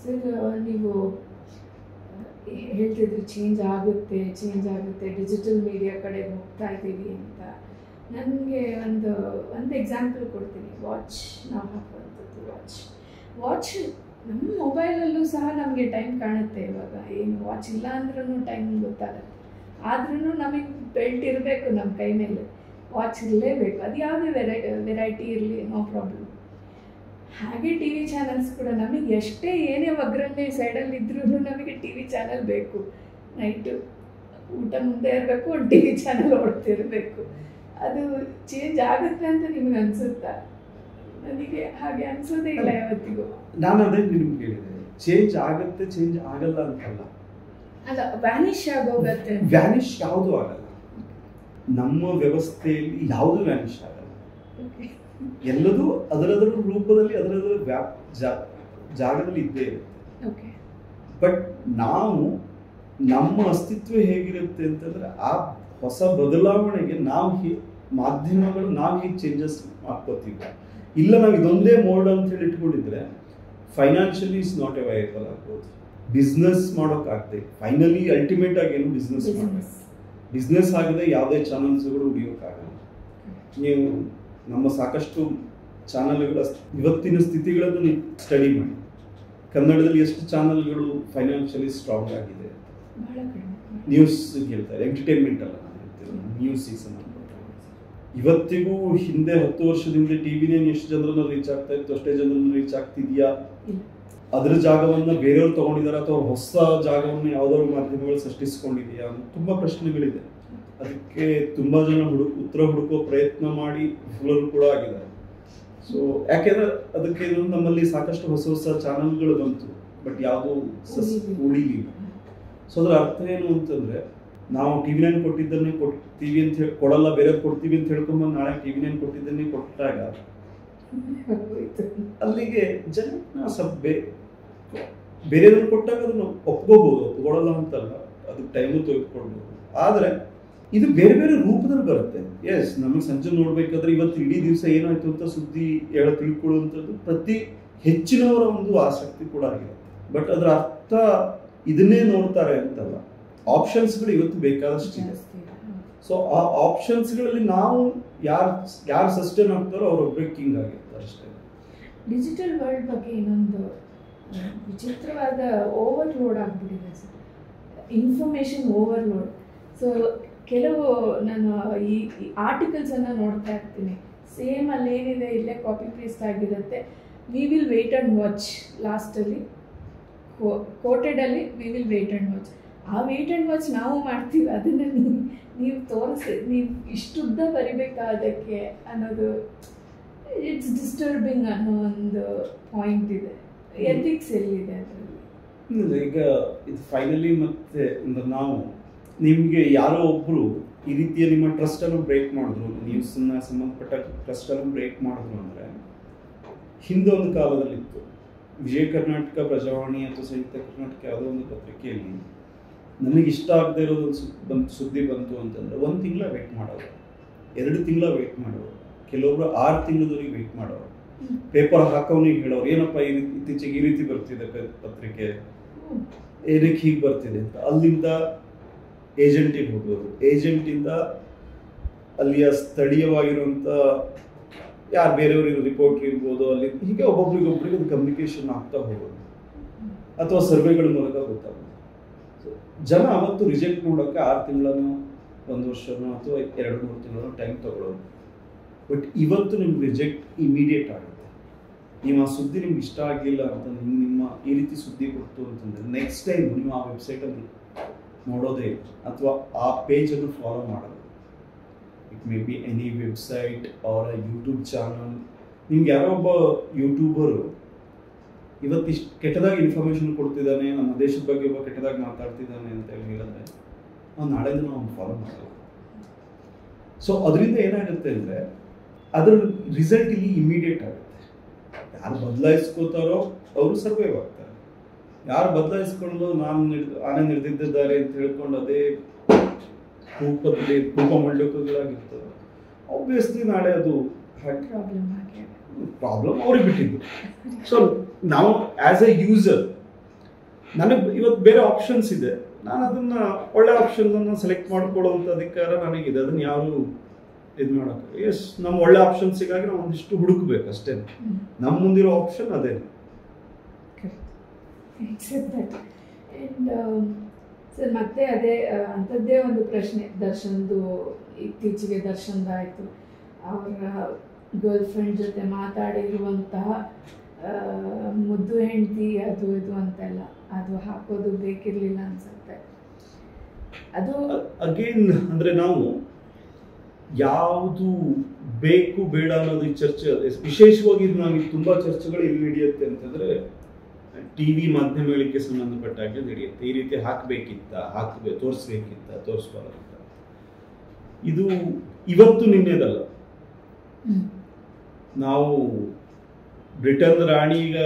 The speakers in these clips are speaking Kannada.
ಸರ್ ನೀವು ಹೇಳ್ತಿದ್ರು ಚೇಂಜ್ ಆಗುತ್ತೆ ಡಿಜಿಟಲ್ ಮೀಡಿಯಾ ಕಡೆ ಹೋಗ್ತಾ ಇದ್ದೀವಿ ಅಂತ. ನನಗೆ ಒಂದು ಎಕ್ಸಾಂಪಲ್ ಕೊಡ್ತೀನಿ. ವಾಚ್ ನಾವು ಹಾಕುವಂಥದ್ದು ವಾಚ್ ನಮ್ಮ ಮೊಬೈಲಲ್ಲೂ ಸಹ ನಮಗೆ ಟೈಮ್ ಕಾಣುತ್ತೆ. ಇವಾಗ ಏನು ವಾಚ್ ಇಲ್ಲ ಅಂದ್ರೂ ಟೈಮ್ ಗೊತ್ತಾಗುತ್ತೆ. ಆದ್ರೂ ನಮಗೆ ಬೆಲ್ಟ್ ಇರಬೇಕು ನಮ್ಮ ಕೈ ಮೇಲೆ, ವಾಚ್ ಇರಲೇಬೇಕು. ಅದು ಯಾವುದೇ ವೆರೈಟಿ ಇರಲಿ, ನೋ ಪ್ರಾಬ್ಲಮ್. ಹಾಗೆ ಟಿ ವಿ ಚಾನಲ್ಸ್ ಕೂಡ ನಮಗೆ ಎಷ್ಟೇ ಏನೇ ಒಗ್ಗರಣೆ ಸೈಡಲ್ಲಿ ಇದ್ರೂ ನಮಗೆ ಟಿ ವಿ ಚಾನಲ್ ಬೇಕು. ನೈಟು ಊಟ ಮುಂದೆ ಇರಬೇಕು, ಒಂದು ಟಿ ವಿ ಚಾನಲ್ ಓಡ್ತಿರಬೇಕು. ಅದು ಚೇಂಜ್ ಆಗುತ್ತೆ ಅಂತ ನಿಮ್ಗೆ ಅನಿಸುತ್ತಾ? ನನಗೆ ಹಾಗೆ ಅನಿಸೋದೇ ಇಲ್ಲ ಯಾವತ್ತಿಗೂ. ನಾನು ಅದೇ ನಿಮ್ಗೆ ಹೇಳಿದೆ, ಚೇಂಜ್ ಆಗುತ್ತೆ, ಚೇಂಜ್ ಆಗಲ್ಲ ಅಂತಲ್ಲ. ಅಲ್ಲ, ವ್ಯಾನಿಷ್ ಆಗೋಗತ್ತೆ. ವ್ಯಾನಿಷ್ ಯಾವುದೂ ಆಗಲ್ಲ. ನಮ್ಮ ವ್ಯವಸ್ಥೆಯಲ್ಲಿ ಯಾವುದೂ ವ್ಯಾನಿಷ್ ಆಗಲ್ಲ. ಎಲ್ಲದೂ ಅದರದರ ರೂಪದಲ್ಲಿ ಅದರದರ ಜಾಗದಲ್ಲಿ ಇದ್ದೇ ಇರುತ್ತೆ. ಬಟ್ ನಾವು ನಮ್ಮ ಅಸ್ತಿತ್ವ ಹೇಗಿರುತ್ತೆ ಅಂತಂದ್ರೆ ಆ ಹೊಸ ಬದಲಾವಣೆಗೆ ನಾವು ಮಾಧ್ಯಮಗಳು ನಾವು ಹೇಗೆ ಚೇಂಜಸ್ ಮಾಡ್ಕೋತೀವಿ. ಇಲ್ಲ ನಾವು ಇದೊಂದೇ ಮೋಡ್ ಅಂತ ಹೇಳಿ ಇಟ್ಕೊಂಡಿದ್ರೆ ಫೈನಾನ್ಷಿಯಲಿ ಇಸ್ ನಾಟ್ ಎ ವೈಯಬಲ್ ಆಗ್ಬೋದು. ಬಿಸ್ನೆಸ್ ಮಾಡೋಕ್ಕಾಗದೆ ಫೈನಲಿ ಅಲ್ಟಿಮೇಟ್ ಆಗಿ ಏನು ಬಿಸ್ನೆಸ್ ಆಗದೆ ಯಾವುದೇ ಚಾನಲ್ಸ್ಗಳು ಉಳಿಯೋಕ್ಕಾಗಲ್ಲ. ನೀವು ನಮ್ಮ ಸಾಕಷ್ಟು ಚಾನಲ್ಗಳ ಇವತ್ತಿನ ಸ್ಥಿತಿಗಳನ್ನು ನೀವು ಸ್ಟಡಿ ಮಾಡಿ. ಕನ್ನಡದಲ್ಲಿ ಎಷ್ಟು ಚಾನಲ್ಗಳು ಫೈನಾನ್ಷಿಯಲಿ ಸ್ಟ್ರಾಂಗ್ ಆಗಿದೆ. ನ್ಯೂಸ್ ಹೇಳ್ತಾರೆ, ಎಂಟರ್ಟೈನ್ಮೆಂಟ್ ಅಲ್ಲ, ನಾನು ಹೇಳ್ತೀನಿ ನ್ಯೂಸಿಗೆ ಸಂಬಂಧಪಟ್ಟ. ಇವತ್ತಿಗೂ ಹಿಂದೆ 10 ವರ್ಷದಿಂದ ಟಿವಿನೇ ಎಷ್ಟು ಜನರನ್ನ ರೀಚ್ ಆಗ್ತಾ ಇತ್ತು ಅಷ್ಟೇ ಜನರನ್ನ ರೀಚ್ ಆಗ್ತಿದ್ಯಾ? ಅದರ ಜಾಗವನ್ನ ಬೇರೆಯವ್ರು ತಗೊಂಡಿದಾರ ಅಥವಾ ಹೊಸ ಜಾಗವನ್ನು ಯಾವ್ದಾದ್ರು ಮಾಧ್ಯಮಗಳು ಸೃಷ್ಟಿಸ್ಕೊಂಡಿದೆಯಾ? ತುಂಬಾ ಪ್ರಶ್ನೆಗಳಿದೆ. ಅದಕ್ಕೆ ತುಂಬಾ ಜನ ಉತ್ತರ ಹುಡುಕೋ ಪ್ರಯತ್ನ ಮಾಡಿ ವಿಫಲರು ಕೂಡ ಆಗಿದ್ದಾರೆ. ಸೊ ಯಾಕೆಂದ್ರೆ ಅದಕ್ಕೆ ನಮ್ಮಲ್ಲಿ ಸಾಕಷ್ಟು ಹೊಸ ಚಾನಲ್ಗಳು ಬಂತು, ಬಟ್ ಯಾವುದು ಉಳಿಲಿಲ್ಲ. ಸೊ ಅದರ ಅರ್ಥ ಏನು ಅಂತಂದ್ರೆ, ನಾವು ಟಿವಿ9 ಕೊಟ್ಟಿದ್ದನ್ನೇ ಕೊಡ್ತೀವಿ ಅಂತ ಹೇಳಿ ಕೊಡಲ್ಲ, ಬೇರೆ ಕೊಡ್ತೀವಿ ಅಂತ ಹೇಳ್ಕೊಂಬಂದು ನಾಳೆ ಟಿವಿ9 ಕೊಟ್ಟಿದ್ದನ್ನೇ ಕೊಟ್ಟಾಗ ಅಲ್ಲಿಗೆ ಜನ ಬೇರೆಯವ್ರು ಕೊಟ್ಟಾಗ ಅದನ್ನು ಒಪ್ಕೋಬಹುದು, ಒಪ್ಕೊಳ್ಳಲ್ಲ ಅಂತಲ್ಲ, ಅದಕ್ಕೆ ಟೈಮು ತೆಗೆದುಕೊಳ್ಬಹುದು. ಆದ್ರೆ ಇದು ಬೇರೆ ಬೇರೆ ರೂಪದಲ್ಲಿ ಬರುತ್ತೆ. ಎಸ್, ನಮಗೆ ಸಂಜೆ ನೋಡ್ಬೇಕಾದ್ರೆ ಇವತ್ತು ಇಡೀ ದಿವಸ ಏನಾಯ್ತು ಅಂತ ಸುದ್ದಿ ತಿಳ್ಕೊಳ್ಳುವಂಥದ್ದು ಪ್ರತಿ ಹೆಚ್ಚಿನವರ ಒಂದು ಆಸಕ್ತಿ ಕೂಡ ಆಗಿರುತ್ತೆ. ಬಟ್ ಅದರ ಅರ್ಥ ಇದನ್ನೇ ನೋಡ್ತಾರೆ ಅಂತಲ್ಲ. ಆಪ್ಷನ್ಸ್ಗಳು ಇವತ್ತು ಬೇಕಾದಷ್ಟಿದೆ. ಸೊ ಆ ಆಪ್ಷನ್ಸ್ಗಳಲ್ಲಿ ನಾವು ಯಾರು ಸಸ್ಟೈನ್ ಆಗ್ತಾರೋ ಅವರೊಬ್ಬರೇ ಕಿಂಗ್ ಆಗಿರ್ತಾರೆ ಅಷ್ಟೇ. ಡಿಜಿಟಲ್ ವರ್ಲ್ಡ್ ಬಗ್ಗೆ ಇನ್ನೊಂದು ವಿಚಿತ್ರವಾದ ಓವರ್ಲೋಡ್ ಆಗ್ಬಿಟ್ಟಿದೆ ಸರ್, ಇನ್ಫಾರ್ಮೇಷನ್ ಓವರ್ಲೋಡ್. ಸೊ ಕೆಲವು ನಾನು ಈ ಆರ್ಟಿಕಲ್ಸನ್ನು ನೋಡ್ತಾ ಇರ್ತೀನಿ, ಸೇಮ್ ಅಲ್ಲೇನಿದೆ ಇಲ್ಲೇ ಕಾಪಿ ಪೇಸ್ಟ್ ಆಗಿರುತ್ತೆ. We will wait and watch, ಲಾಸ್ಟಲ್ಲಿ ಕೋಟೆಡಲ್ಲಿ we will wait and watch. ಆ ವೇಟ್ ಆ್ಯಂಡ್ ವಾಚ್ ನಾವು ಮಾಡ್ತೀವಿ, ಅದನ್ನು ನೀವು ತೋರಿಸಿ ನೀವು ಇಷ್ಟುದ್ದ ಬರಿಬೇಕಾ ಅದಕ್ಕೆ ಅನ್ನೋದು ಇಟ್ಸ್ ಡಿಸ್ಟರ್ಬಿಂಗ್ ಅನ್ನೋ ಒಂದು ಪಾಯಿಂಟ್ ಇದೆ. ಎಥಿಕ್ಸ್ ಎಲ್ಲಿದೆ ಅದರಲ್ಲಿ? ಈಗ ಇದು ಫೈನಲಿ ಮತ್ತೆ ನಾವು ನಿಮಗೆ ಯಾರೋ ಒಬ್ಬರು ಈ ರೀತಿಯ ನಿಮ್ಮ ಟ್ರಸ್ಟನ್ನು ಬ್ರೇಕ್ ಮಾಡಿದ್ರು, ನ್ಯೂಸನ್ನ ಸಂಬಂಧಪಟ್ಟ ಟ್ರಸ್ಟನ್ನು ಬ್ರೇಕ್ ಮಾಡಿದ್ರು ಅಂದರೆ, ಹಿಂದೆ ಒಂದು ಕಾಲದಲ್ಲಿತ್ತು, ವಿಜಯ ಕರ್ನಾಟಕ ಪ್ರಜಾವಾಣಿ ಅಥವಾ ಸಂಯುಕ್ತ ಕರ್ನಾಟಕ ಯಾವುದೋ ಒಂದು ಪತ್ರಿಕೆಯಲ್ಲಿ ನನಗೆ ಇಷ್ಟ ಆಗದೆ ಇರೋದೊಂದು ಸುದ್ದಿ ಬಂತು ಅಂತಂದರೆ 1 ತಿಂಗಳ ವೆಯ್ಟ್ ಮಾಡೋರು, 2 ತಿಂಗಳ ವೆಯ್ಟ್ ಮಾಡೋರು, ಕೆಲವೊಬ್ರು 6 ತಿಂಗಳವರೆಗೆ ವೆಯ್ಟ್ ಮಾಡೋರು. ಪೇಪರ್ ಹಾಕೋನಿಗೆ ಹೇಳೋರು, ಏನಪ್ಪ ಇತ್ತೀಚೆಗೆ ಈ ರೀತಿ ಬರ್ತಿದೆ ಪತ್ರಿಕೆ, ಏನಕ್ಕೆ ಹೀಗೆ ಬರ್ತಿದೆ ಅಂತ. ಅಲ್ಲಿಂದ ಏಜೆಂಟಿಗೆ ಹೋಗೋದು, ಏಜೆಂಟಿಂದ ಅಲ್ಲಿಯ ಸ್ಥಳೀಯವಾಗಿರುವಂಥ ಯಾರು ಬೇರೆಯವ್ರಿಗೆ ರಿಪೋರ್ಟ್ರ್ ಇರ್ಬೋದು, ಅಲ್ಲಿ ಹೀಗೆ ಒಬ್ಬೊಬ್ರಿಗೊಬ್ರಿಗೆ ಅದು ಕಮ್ಯುನಿಕೇಶನ್ ಆಗ್ತಾ ಹೋಗೋದು, ಅಥವಾ ಸರ್ವೆಗಳ ಮೂಲಕ ಗೊತ್ತಾಗೋದು. ಜನ ಅವತ್ತು ರಿಜೆಕ್ಟ್ ಮಾಡೋಕ್ಕೆ 6 ತಿಂಗಳನೋ 1 ವರ್ಷನೋ ಅಥವಾ 2-3 ತಿಂಗಳೋ ಟೈಮ್ ತಗೊಳ್ಳೋದು. ಬಟ್ ಇವತ್ತು ನಿಮ್ಗೆ ರಿಜೆಕ್ಟ್ ಇಮಿಡಿಯೇಟ್ ಆಗುತ್ತೆ. ನೀವು ಆ ಸುದ್ದಿ ನಿಮ್ಗೆ ಇಷ್ಟ ಆಗಲಿಲ್ಲ ಅಂತ ನಿಮ್ಮ ಈ ರೀತಿ ಸುದ್ದಿ ಕೊಡ್ತು ಅಂತಂದರೆ ನೆಕ್ಸ್ಟ್ ಟೈಮ್ ನೀವು ಆ ವೆಬ್ಸೈಟಲ್ಲಿ ನೋಡೋದೇ ಇಲ್ಲ, ಅಥವಾ ಆ ಪೇಜನ್ನು ಫಾಲೋ ಮಾಡೋದು. It may be any website or YouTube channel. ನಿಮ್ಗೆ ಯಾರೋ ಒಬ್ಬ ಯೂಟ್ಯೂಬರು ಇವತ್ತಿಷ್ಟು ಕೆಟ್ಟದಾಗಿ ಇನ್ಫಾರ್ಮೇಷನ್ ಕೊಡ್ತಿದ್ದಾನೆ, ನಮ್ಮ ದೇಶದ ಬಗ್ಗೆ ಒಬ್ಬ ಕೆಟ್ಟದಾಗಿ ಮಾತಾಡ್ತಿದ್ದಾನೆ ಅಂತ ಹೇಳಿದ್ರೆ ನಾವು ನಾಳೆಯಿಂದ ನಾವು ಫಾಲೋ ಮಾಡೋದು. ಸೊ ಅದರಿಂದ ಏನಾಗುತ್ತೆ ಅಂದರೆ ಅದರ ರಿಸಲ್ಟ್ ಇಲ್ಲಿ ಇಮಿಡಿಯೇಟ್ ಆಗುತ್ತೆ. ಯಾರು ಬದಲಾಯಿಸ್ಕೋತಾರೋ ಅವರು ಸರ್ವೈವ್ ಆಗ್ತಾರೆ. ಯಾರು ಬದಲಾಯಿಸ್ಕೊಂಡು ಆನೆ ನಡೆದಿದ್ದಾರೆ ಅಂತ ಹೇಳ್ಕೊಂಡು ಅದೇ ಮಂಡಕಗಳಾಗಿರ್ತದೆ, ಆಬ್ವಿಯಸ್ಲಿ ನಾಳೆ ಅದು ಪ್ರಾಬ್ಲಮ್ ಅವ್ರಿಗೆ ಬಿಟ್ಟಿದ್ದು. ಸೊ ನಾವು ಆಸ್ ಎ ಯೂಸರ್ ನನಗೆ ಇವತ್ತು ಬೇರೆ ಆಪ್ಷನ್ಸ್ ಇದೆ, ನಾನು ಅದನ್ನ ಒಳ್ಳೆ ಆಪ್ಷನ್ಸನ್ನು ಸೆಲೆಕ್ಟ್ ಮಾಡ್ಕೊಳ್ಳೋವಂಥ ಅಧಿಕಾರ ನನಗಿದೆ. ಅದನ್ನ ಯಾರು ಇದು ಮಾಡೋಕ್ಕೆ ಎಸ್ ನಮ್ಮ ಒಳ್ಳೆ ಆಪ್ಷನ್ಸಿಗಾಗಿ ನಾವು ಒಂದಿಷ್ಟು ಹುಡುಕ್ಬೇಕು ಅಷ್ಟೇ. ನಮ್ಮ ಮುಂದಿರೋ ಆಪ್ಷನ್ ಅದೇ. ಸರ್ ಮತ್ತೆ ಅದೇ ಅಂಥದ್ದೇ ಒಂದು ಪ್ರಶ್ನೆ, ದರ್ಶನ್ದು ಇತ್ತೀಚೆಗೆ ದರ್ಶನ್ದಾಯಿತು, ಅವರ ಗರ್ಲ್ ಫ್ರೆಂಡ್ ಜೊತೆ ಮಾತಾಡಿರುವಂತಹ ಮುದ್ದು ಹೆಂಡತಿ ಅದು ಇದು ಅಂತೆಲ್ಲ ಅದು ಹಾಕೋದು ಬೇಕಿರಲಿಲ್ಲ ಅನ್ಸುತ್ತೆ. ಅದು ಅಗೇನ್ ಅಂದರೆ ನಾವು ಯಾವುದು ಬೇಕು ಬೇಡ ಅನ್ನೋದು ಈ ಚರ್ಚೆ, ವಿಶೇಷವಾಗಿ ನಾವು ತುಂಬ ಚರ್ಚೆಗಳು ಎಲ್ಲಿ ನಡೆಯುತ್ತೆ ಅಂತಂದರೆ ಟಿವಿ ಮಾಧ್ಯಮಗಳಿಗೆ ಸಂಬಂಧಪಟ್ಟಾಗೆ ನಡೆಯುತ್ತೆ. ಈ ರೀತಿ ಹಾಕಬೇಕಿತ್ತ ತೋರಿಸ್ಬಾರ್ದು. ಇದು ಇವತ್ತು ನಿನ್ನೆದಲ್ಲ. ನಾವು ಬ್ರಿಟನ್ ರಾಣಿಗ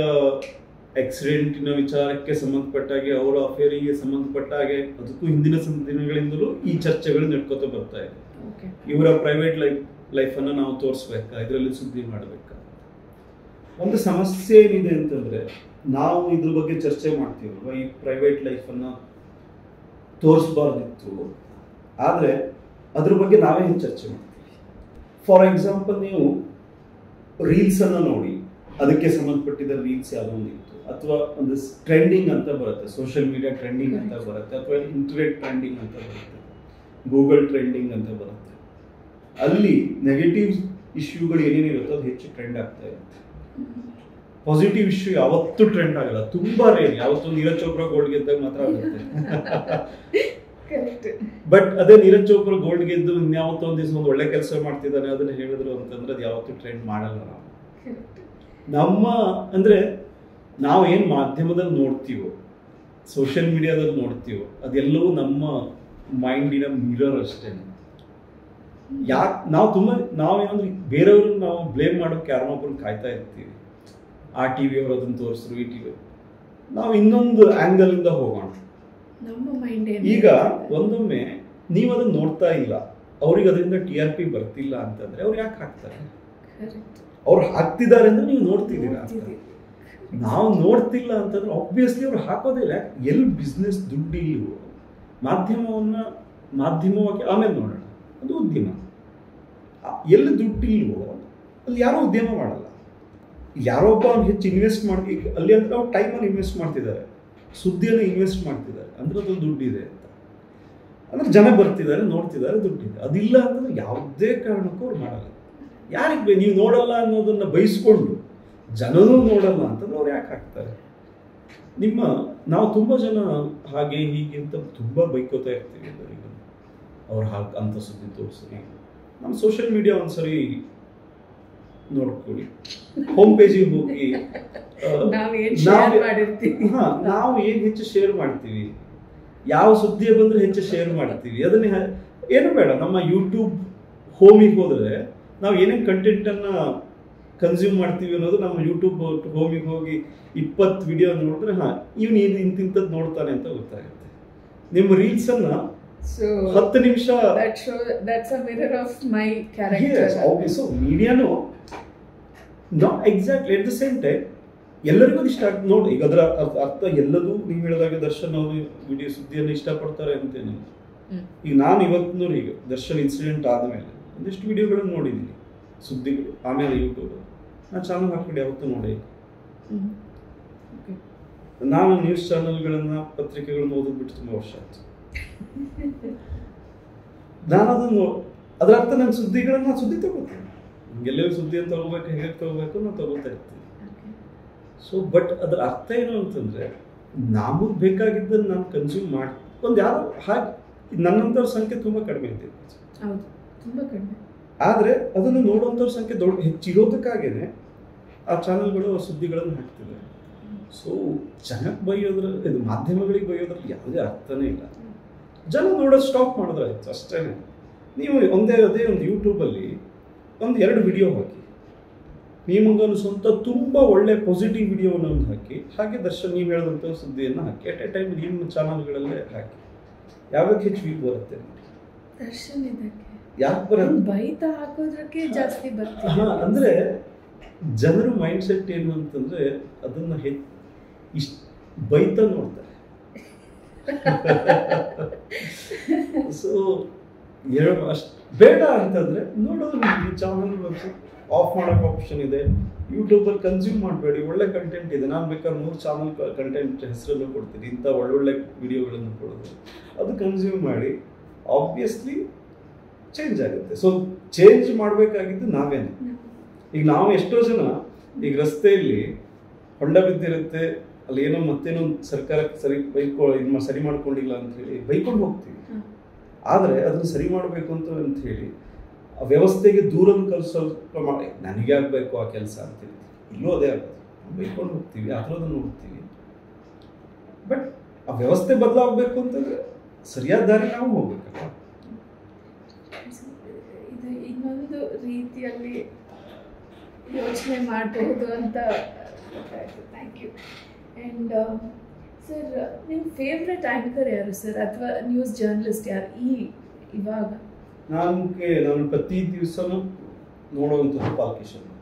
ಆಕ್ಸಿಡೆಂಟಿನ ವಿಚಾರಕ್ಕೆ ಸಂಬಂಧಪಟ್ಟಾಗೆ, ಅವರ ಅಫೇರಿಗೆ ಸಂಬಂಧಪಟ್ಟಾಗೆ, ಅದಕ್ಕೂ ಹಿಂದಿನ ದಿನಗಳಿಂದಲೂ ಈ ಚರ್ಚೆಗಳು ನಡ್ಕೋತಾ ಬರ್ತಾ ಇದೆ. ಇವರ ಪ್ರೈವೇಟ್ ಲೈಫನ್ನು ನಾವು ತೋರಿಸ್ಬೇಕಾ, ಇದರಲ್ಲಿ ಸುದ್ದಿ ಮಾಡಬೇಕಾ? ಒಂದು ಸಮಸ್ಯೆ ಏನಿದೆ ಅಂತಂದ್ರೆ, ನಾವು ಇದ್ರ ಬಗ್ಗೆ ಚರ್ಚೆ ಮಾಡ್ತೀವಲ್ವ, ಈ ಪ್ರೈವೇಟ್ ಲೈಫನ್ನು ತೋರಿಸ್ಬಾರ್ದಿತ್ತು, ಆದರೆ ಅದ್ರ ಬಗ್ಗೆ ನಾವೇ ಹಿಂಗೆ ಚರ್ಚೆ ಮಾಡ್ತೀವಿ. ಫಾರ್ ಎಕ್ಸಾಂಪಲ್, ನೀವು ರೀಲ್ಸನ್ನು ನೋಡಿ, ಅದಕ್ಕೆ ಸಂಬಂಧಪಟ್ಟಿದ್ದ ರೀಲ್ಸ್ ಯಾವುದೊಂದಿತ್ತು, ಅಥವಾ ಒಂದು ಟ್ರೆಂಡಿಂಗ್ ಅಂತ ಬರುತ್ತೆ, ಸೋಷಿಯಲ್ ಮೀಡಿಯಾ ಟ್ರೆಂಡಿಂಗ್ ಅಂತ ಬರುತ್ತೆ, ಅಥವಾ ಇಂಟರ್ನೆಟ್ ಟ್ರೆಂಡಿಂಗ್ ಅಂತ ಬರುತ್ತೆ, ಗೂಗಲ್ ಟ್ರೆಂಡಿಂಗ್ ಅಂತ ಬರುತ್ತೆ. ಅಲ್ಲಿ ನೆಗೆಟಿವ್ ಇಶ್ಯೂಗಳು ಏನೇನಿರುತ್ತೋ ಅದು ಹೆಚ್ಚು ಟ್ರೆಂಡ್ ಆಗ್ತಾ ಇರುತ್ತೆ. ಪಾಸಿಟಿವ್ ಇಶ್ಯೂ ಯಾವತ್ತೂ ಟ್ರೆಂಡ್ ಆಗಲ್ಲ, ತುಂಬಾ ರೇರ್. ಯಾವತ್ತೂ ನೀರಜ್ ಚೋಪ್ರಾ ಗೋಲ್ಡ್ ಗೆದ್ದಾಗ ಮಾತ್ರ ಆಗುತ್ತೆ. ಬಟ್ ಅದೇ ನೀರಜ್ ಚೋಪ್ರಾ ಗೋಲ್ಡ್ ಗೆದ್ದು ಇನ್ಯಾವತ್ತೋ ಒಂದು ದಿವಸ ಒಂದು ಒಳ್ಳೆ ಕೆಲಸ ಮಾಡ್ತಿದ್ದಾನೆ ಅದನ್ನ ಹೇಳಿದ್ರು ಅಂತಂದ್ರೆ ಅದು ಯಾವತ್ತೂ ಟ್ರೆಂಡ್ ಮಾಡಲ್ಲ. ನಮ್ಮ ಅಂದ್ರೆ ನಾವು ಏನ್ ಮಾಧ್ಯಮದಲ್ಲಿ ನೋಡ್ತೀವೋ, ಸೋಷಿಯಲ್ ಮೀಡಿಯಾದಲ್ಲಿ ನೋಡ್ತೀವೋ, ಅದೆಲ್ಲವೂ ನಮ್ಮ ಮೈಂಡಿನ ಮಿರರ್ ಅಷ್ಟೇ. ನಾವೇನಂದ್ರೆ ಬೇರೆಯವ್ರನ್ನ ನಾವು ಬ್ಲೇಮ್ ಮಾಡೋಕೆ ಯಾರನ್ನೊಬ್ಬರನ್ನ ಕಾಯ್ತಾ ಇರ್ತೀವಿ. ಆ ಟಿವಿ ಅವರು ಅದನ್ನ ತೋರಿಸ್ರು, ಈ ಟಿವಿ. ನಾವು ಇನ್ನೊಂದು ಆಂಗಲ್ ಇಂದ ಹೋಗೋಣ. ಈಗ ಒಂದೊಮ್ಮೆ ನೀವು ಅದನ್ನ ನೋಡ್ತಾ ಇಲ್ಲ, ಅವ್ರಿಗೆ ಅದರಿಂದ TRP ಬರ್ತಿಲ್ಲ ಅಂತಂದ್ರೆ ಅವ್ರು ಯಾಕೆ ಹಾಕ್ತಾರೆ? ಅವ್ರು ಹಾಕ್ತಿದ್ದಾರೆ ಅಂದ್ರೆ ನೀವು ನೋಡ್ತಿದ್ದೀರಾ. ನಾವು ನೋಡ್ತಿಲ್ಲ ಅಂತಂದ್ರೆ ಆಬ್ವಿಯಸ್ಲಿ ಅವ್ರು ಹಾಕೋದಿಲ್ಲ. ಎಲ್ಲಿ ಬಿಸ್ನೆಸ್ ದುಡ್ಡು ಇಲ್ವೋ ಮಾಧ್ಯಮವಾಗಿ ಆಮೇಲೆ ನೋಡೋಣ, ಅದು ಉದ್ಯಮ. ಎಲ್ಲಿ ದುಡ್ಡು ಇಲ್ವೋ ಅಲ್ಲಿ ಯಾರೋ ಉದ್ಯಮ ಮಾಡಲ್ಲ. ಯಾರೋ ಒಬ್ಬ ಹೆಚ್ಚು ಇನ್ವೆಸ್ಟ್ ಮಾಡಿ ಅಲ್ಲಿ ಅಂದ್ರೆ ಅವ್ರು ಟೈಮನ್ನು ಇನ್ವೆಸ್ಟ್ ಮಾಡ್ತಿದ್ದಾರೆ, ಸುದ್ದಿಯನ್ನು ಇನ್ವೆಸ್ಟ್ ಮಾಡ್ತಿದ್ದಾರೆ ಅಂದ್ರೆ ಅದು ದುಡ್ಡಿದೆ ಅಂತ. ಅಂದ್ರೆ ಜನ ಬರ್ತಿದ್ದಾರೆ, ನೋಡ್ತಿದ್ದಾರೆ, ದುಡ್ಡಿದೆ. ಅದಿಲ್ಲ ಅಂತಂದ್ರೆ ಯಾವುದೇ ಕಾರಣಕ್ಕೂ ಅವ್ರು ಮಾಡಲ್ಲ. ಯಾರಿಗೆ ನೀವು ನೋಡಲ್ಲ ಅನ್ನೋದನ್ನ ಬಯಸ್ಕೊಂಡು ಜನನೂ ನೋಡಲ್ಲ ಅಂತಂದ್ರೆ ಅವ್ರು ಯಾಕೆ ಹಾಕ್ತಾರೆ? ನಾವು ತುಂಬ ಜನ ಹಾಗೆ ಹೀಗೆ ಅಂತ ತುಂಬ ಬೈಕೋತಾ ಇರ್ತೀವಿ ಎಲ್ಲರಿಗೂ. ಅವ್ರು ಅಂತ ಸುದ್ದಿ ತೋರಿಸಿ ನಮ್ಮ ಸೋಷಿಯಲ್ ಮೀಡಿಯಾ ಒಂದ್ಸರಿ ನೋಡ್ಕೊಳ್ಳಿ, ಹೋಮ್ ಪೇಜಿಗೆ ಹೋಗಿ ನಾವು ಏನ್ ಹೆಚ್ಚು ಶೇರ್ ಮಾಡ್ತೀವಿ, ಯಾವ ಸುದ್ದಿ ಬಂದ್ರೆ ಹೆಚ್ಚು ಶೇರ್ ಮಾಡ್ತೀವಿ, ಅದನ್ನ ಏನು ಬೇಡ. ನಮ್ಮ ಯೂಟ್ಯೂಬ್ ಹೋಮಿಗೆ ಹೋದ್ರೆ ನಾವು ಏನೇನು ಕಂಟೆಂಟ್ ಅನ್ನ ಕನ್ಸ್ಯೂಮ್ ಮಾಡ್ತೀವಿ ಅನ್ನೋದು ನಮ್ಮ ಯೂಟ್ಯೂಬ್ ಹೋಮಿಗೆ ಹೋಗಿ 20 ವಿಡಿಯೋ ನೋಡಿದ್ರೆ ಇವನು ಇಂತಿಂತದ್ದು ನೋಡ್ತಾನೆ ಅಂತ ಗೊತ್ತಾಗುತ್ತೆ. ನಿಮ್ಮ ರೀಲ್ಸ್ ಅನ್ನ 10 ನಿಮಿಷ ಮೀಡಿಯಾನು exactly at the same time ಎಲ್ಲರಿಗೂ ಇಷ್ಟ ನೋಡಿ. ಈಗ ಅದರ ಅರ್ಥ ಎಲ್ಲದೂ ನೀವು ಹೇಳಿದಾಗ ದರ್ಶನ್ ಅವರು ವಿಡಿಯೋ ಸುದ್ದಿಯನ್ನು ಇಷ್ಟಪಡ್ತಾರೆ ಅಂತೇನೆ. ಈಗ ನಾನು ಇವತ್ತು ನೋಡಿ, ಈಗ ದರ್ಶನ್ ಇನ್ಸಿಡೆಂಟ್ ಆದಮೇಲೆ ಒಂದಿಷ್ಟು ವಿಡಿಯೋಗಳನ್ನು ನೋಡಿದ್ದೀನಿ, ಸುದ್ದಿಗಳು. ಆಮೇಲೆ ಯೂಟ್ಯೂಬ್ ನಾನು ಚಾನಲ್ ಹಾಕ್ಬಿಟ್ಟು ಯಾವತ್ತೂ ನೋಡಿ. ನಾನು ನ್ಯೂಸ್ ಚಾನಲ್ಗಳನ್ನು ಪತ್ರಿಕೆಗಳನ್ನು ಓದೋದ್ಬಿಟ್ಟು ತುಂಬ ವರ್ಷ ಆಯ್ತು. ನಾನು ಅದನ್ನು ಅದರ ಅರ್ಥ ನನ್ನ ಸುದ್ದಿಗಳನ್ನು ಸುದ್ದಿ ತಗೋತೀನಿ. ಎಲ್ಲೆಲ್ಲಿ ಸುದ್ದಿಯನ್ನು ತಗೋಬೇಕು, ಹೇಗೆ ತಗೋಬೇಕು ನಾನು ತಗೋತಾ ಇರ್ತೀನಿ. ಸೊ ಬಟ್ ಅದರ ಅರ್ಥ ಏನು ಅಂತಂದರೆ, ನಮಗೆ ಬೇಕಾಗಿದ್ದನ್ನು ನಾನು ಕನ್ಸ್ಯೂಮ್ ಮಾಡಿ ಒಂದು ಯಾರು ಹಾಗೆ ನನ್ನಂಥವ್ರ ಸಂಖ್ಯೆ ತುಂಬ ಕಡಿಮೆ ಇದೆ, ತುಂಬ ಕಡಿಮೆ. ಆದರೆ ಅದನ್ನು ನೋಡುವಂಥವ್ರ ಸಂಖ್ಯೆ ಹೆಚ್ಚಿರೋದಕ್ಕಾಗೇನೆ ಆ ಚಾನಲ್ಗಳು ಸುದ್ದಿಗಳನ್ನು ಹಾಕ್ತಿದ್ದಾರೆ. ಸೊ ಜನಕ್ಕೆ ಬೈಯೋದ್ರಲ್ಲಿ, ಇದು ಮಾಧ್ಯಮಗಳಿಗೆ ಬೈಯೋದ್ರಲ್ಲಿ ಯಾವುದೇ ಅರ್ಥನೇ ಇಲ್ಲ. ಜನ ನೋಡೋದು ಸ್ಟಾಪ್ ಮಾಡಿದ್ರಾಯ್ತು ಅಷ್ಟೇ. ನೀವು ಅದೇ ಒಂದು ಯೂಟ್ಯೂಬಲ್ಲಿ 1-2 ವಿಡಿಯೋ ಹಾಕಿ, ನಿಮಗೊಂದು ಸ್ವಂತ ತುಂಬ ಒಳ್ಳೆ ಪಾಸಿಟಿವ್ ವಿಡಿಯೋವನ್ನು ಒಂದು ಹಾಕಿ, ಹಾಗೆ ದರ್ಶನ್ ನೀವು ಹೇಳಿದಂಥ ಸುದ್ದಿಯನ್ನು ಹಾಕಿ, ಎಟ್ ಎ ಟೈಮ್ ನಿಮ್ಮ ಚಾನಲ್ಗಳಲ್ಲೇ ಹಾಕಿ. ಯಾವಾಗ ಹೆಚ್ಚು ವ್ಯೂ ಬರುತ್ತೆ ದರ್ಶನ್ ಇದಕ್ಕೆ ಯಾಕೆ ಬರೋದು? ಬೈತಾ ಹಾಕೋದ್ರಕ್ಕೆ ಜಾಸ್ತಿ ಬರ್ತದೆ. ಅಂದರೆ ಜನರ ಮೈಂಡ್ ಸೆಟ್ ಏನು ಅಂತಂದರೆ ಅದನ್ನು ಬೈತಾ ನೋಡ್ತಾರೆ. ಸೊ ಅಷ್ಟು ಬೇಡ ಅಂತಂದರೆ ನೋಡೋದು ನಿಮಗೆ ಚಾನಲ್ ಆಫ್ ಮಾಡೋಕೆ ಆಪ್ಷನ್ ಇದೆ. ಯೂಟ್ಯೂಬಲ್ಲಿ ಕನ್ಸ್ಯೂಮ್ ಮಾಡಬೇಡಿ, ಒಳ್ಳೆ ಕಂಟೆಂಟ್ ಇದೆ. ನಾನು ಬೇಕಾದ್ರೆ 3 ಚಾನಲ್ ಕಂಟೆಂಟ್ ಹೆಸರಲ್ಲೂ ಕೊಡ್ತೀನಿ, ಇಂಥ ಒಳ್ಳೊಳ್ಳೆ ವಿಡಿಯೋಗಳನ್ನು ಕೊಡೋದು, ಅದು ಕನ್ಸ್ಯೂಮ್ ಮಾಡಿ. ಆಬ್ವಿಯಸ್ಲಿ ಚೇಂಜ್ ಆಗುತ್ತೆ. ಸೊ ಚೇಂಜ್ ಮಾಡಬೇಕಾಗಿದ್ದು ನಾವೇನೆ. ಈಗ ನಾವು ಎಷ್ಟೋ ಜನ ಈಗ ರಸ್ತೆಯಲ್ಲಿ ಹೊಂಡ ಬಿದ್ದಿರುತ್ತೆ, ಅಲ್ಲಿ ಏನೋ ಮತ್ತೇನೋ ಸರ್ಕಾರಕ್ಕೆ ಸರಿ ಮಾಡ್ಕೊಂಡಿಲ್ಲ ಅಂತ ಹೇಳಿ ಬೈಕೊಂಡು ಹೋಗ್ತೀವಿ. ಆದರೆ ಅದನ್ನು ಸರಿ ಮಾಡಬೇಕು ಅಂತ ಹೇಳಿ ಆ ವ್ಯವಸ್ಥೆಗೆ ದೂರನ್ನು ಸ್ವಲ್ಪ ಮಾಡಿ ನನಗೆ ಆಗಬೇಕು ಆ ಕೆಲಸ ಅಂತೇಳಿ ಇಲ್ಲೂ ಅದೇ ಆಗೋದು. ಬೈಕೊಂಡು ಹೋಗ್ತೀವಿ, ಆ ಥರದನ್ನು ನೋಡ್ತೀವಿ. ಬಟ್ ಆ ವ್ಯವಸ್ಥೆ ಬದಲಾಗಬೇಕು ಅಂತಂದರೆ ಸರಿಯಾದ ದಾರಿ ನಾವು ಹೋಗ್ಬೇಕಲ್ಲ. ಇದು ಇನ್ನೊಂದು ರೀತಿಯಲ್ಲಿ ಯೋಚನೆ ಮಾಡಬಹುದು ಅಂತ ಗೊತ್ತಾಯಿತು. Thank you. ಆ್ಯಂಡ್ ಸರ್, ನಿಮ್ಮ ಫೇವ್ರೆಟ್ ಆ್ಯಂಕರ್ ಯಾರು ಸರ್, ಅಥವಾ ನ್ಯೂಸ್ ಜರ್ನಲಿಸ್ಟ್ ಯಾರು ಇವಾಗ? ನಾನು ಪ್ರತಿ ದಿವಸನೂ ನೋಡುವಂಥದ್ದು ಪಾಲ್ಕಿ ಶರ್ಮಾ.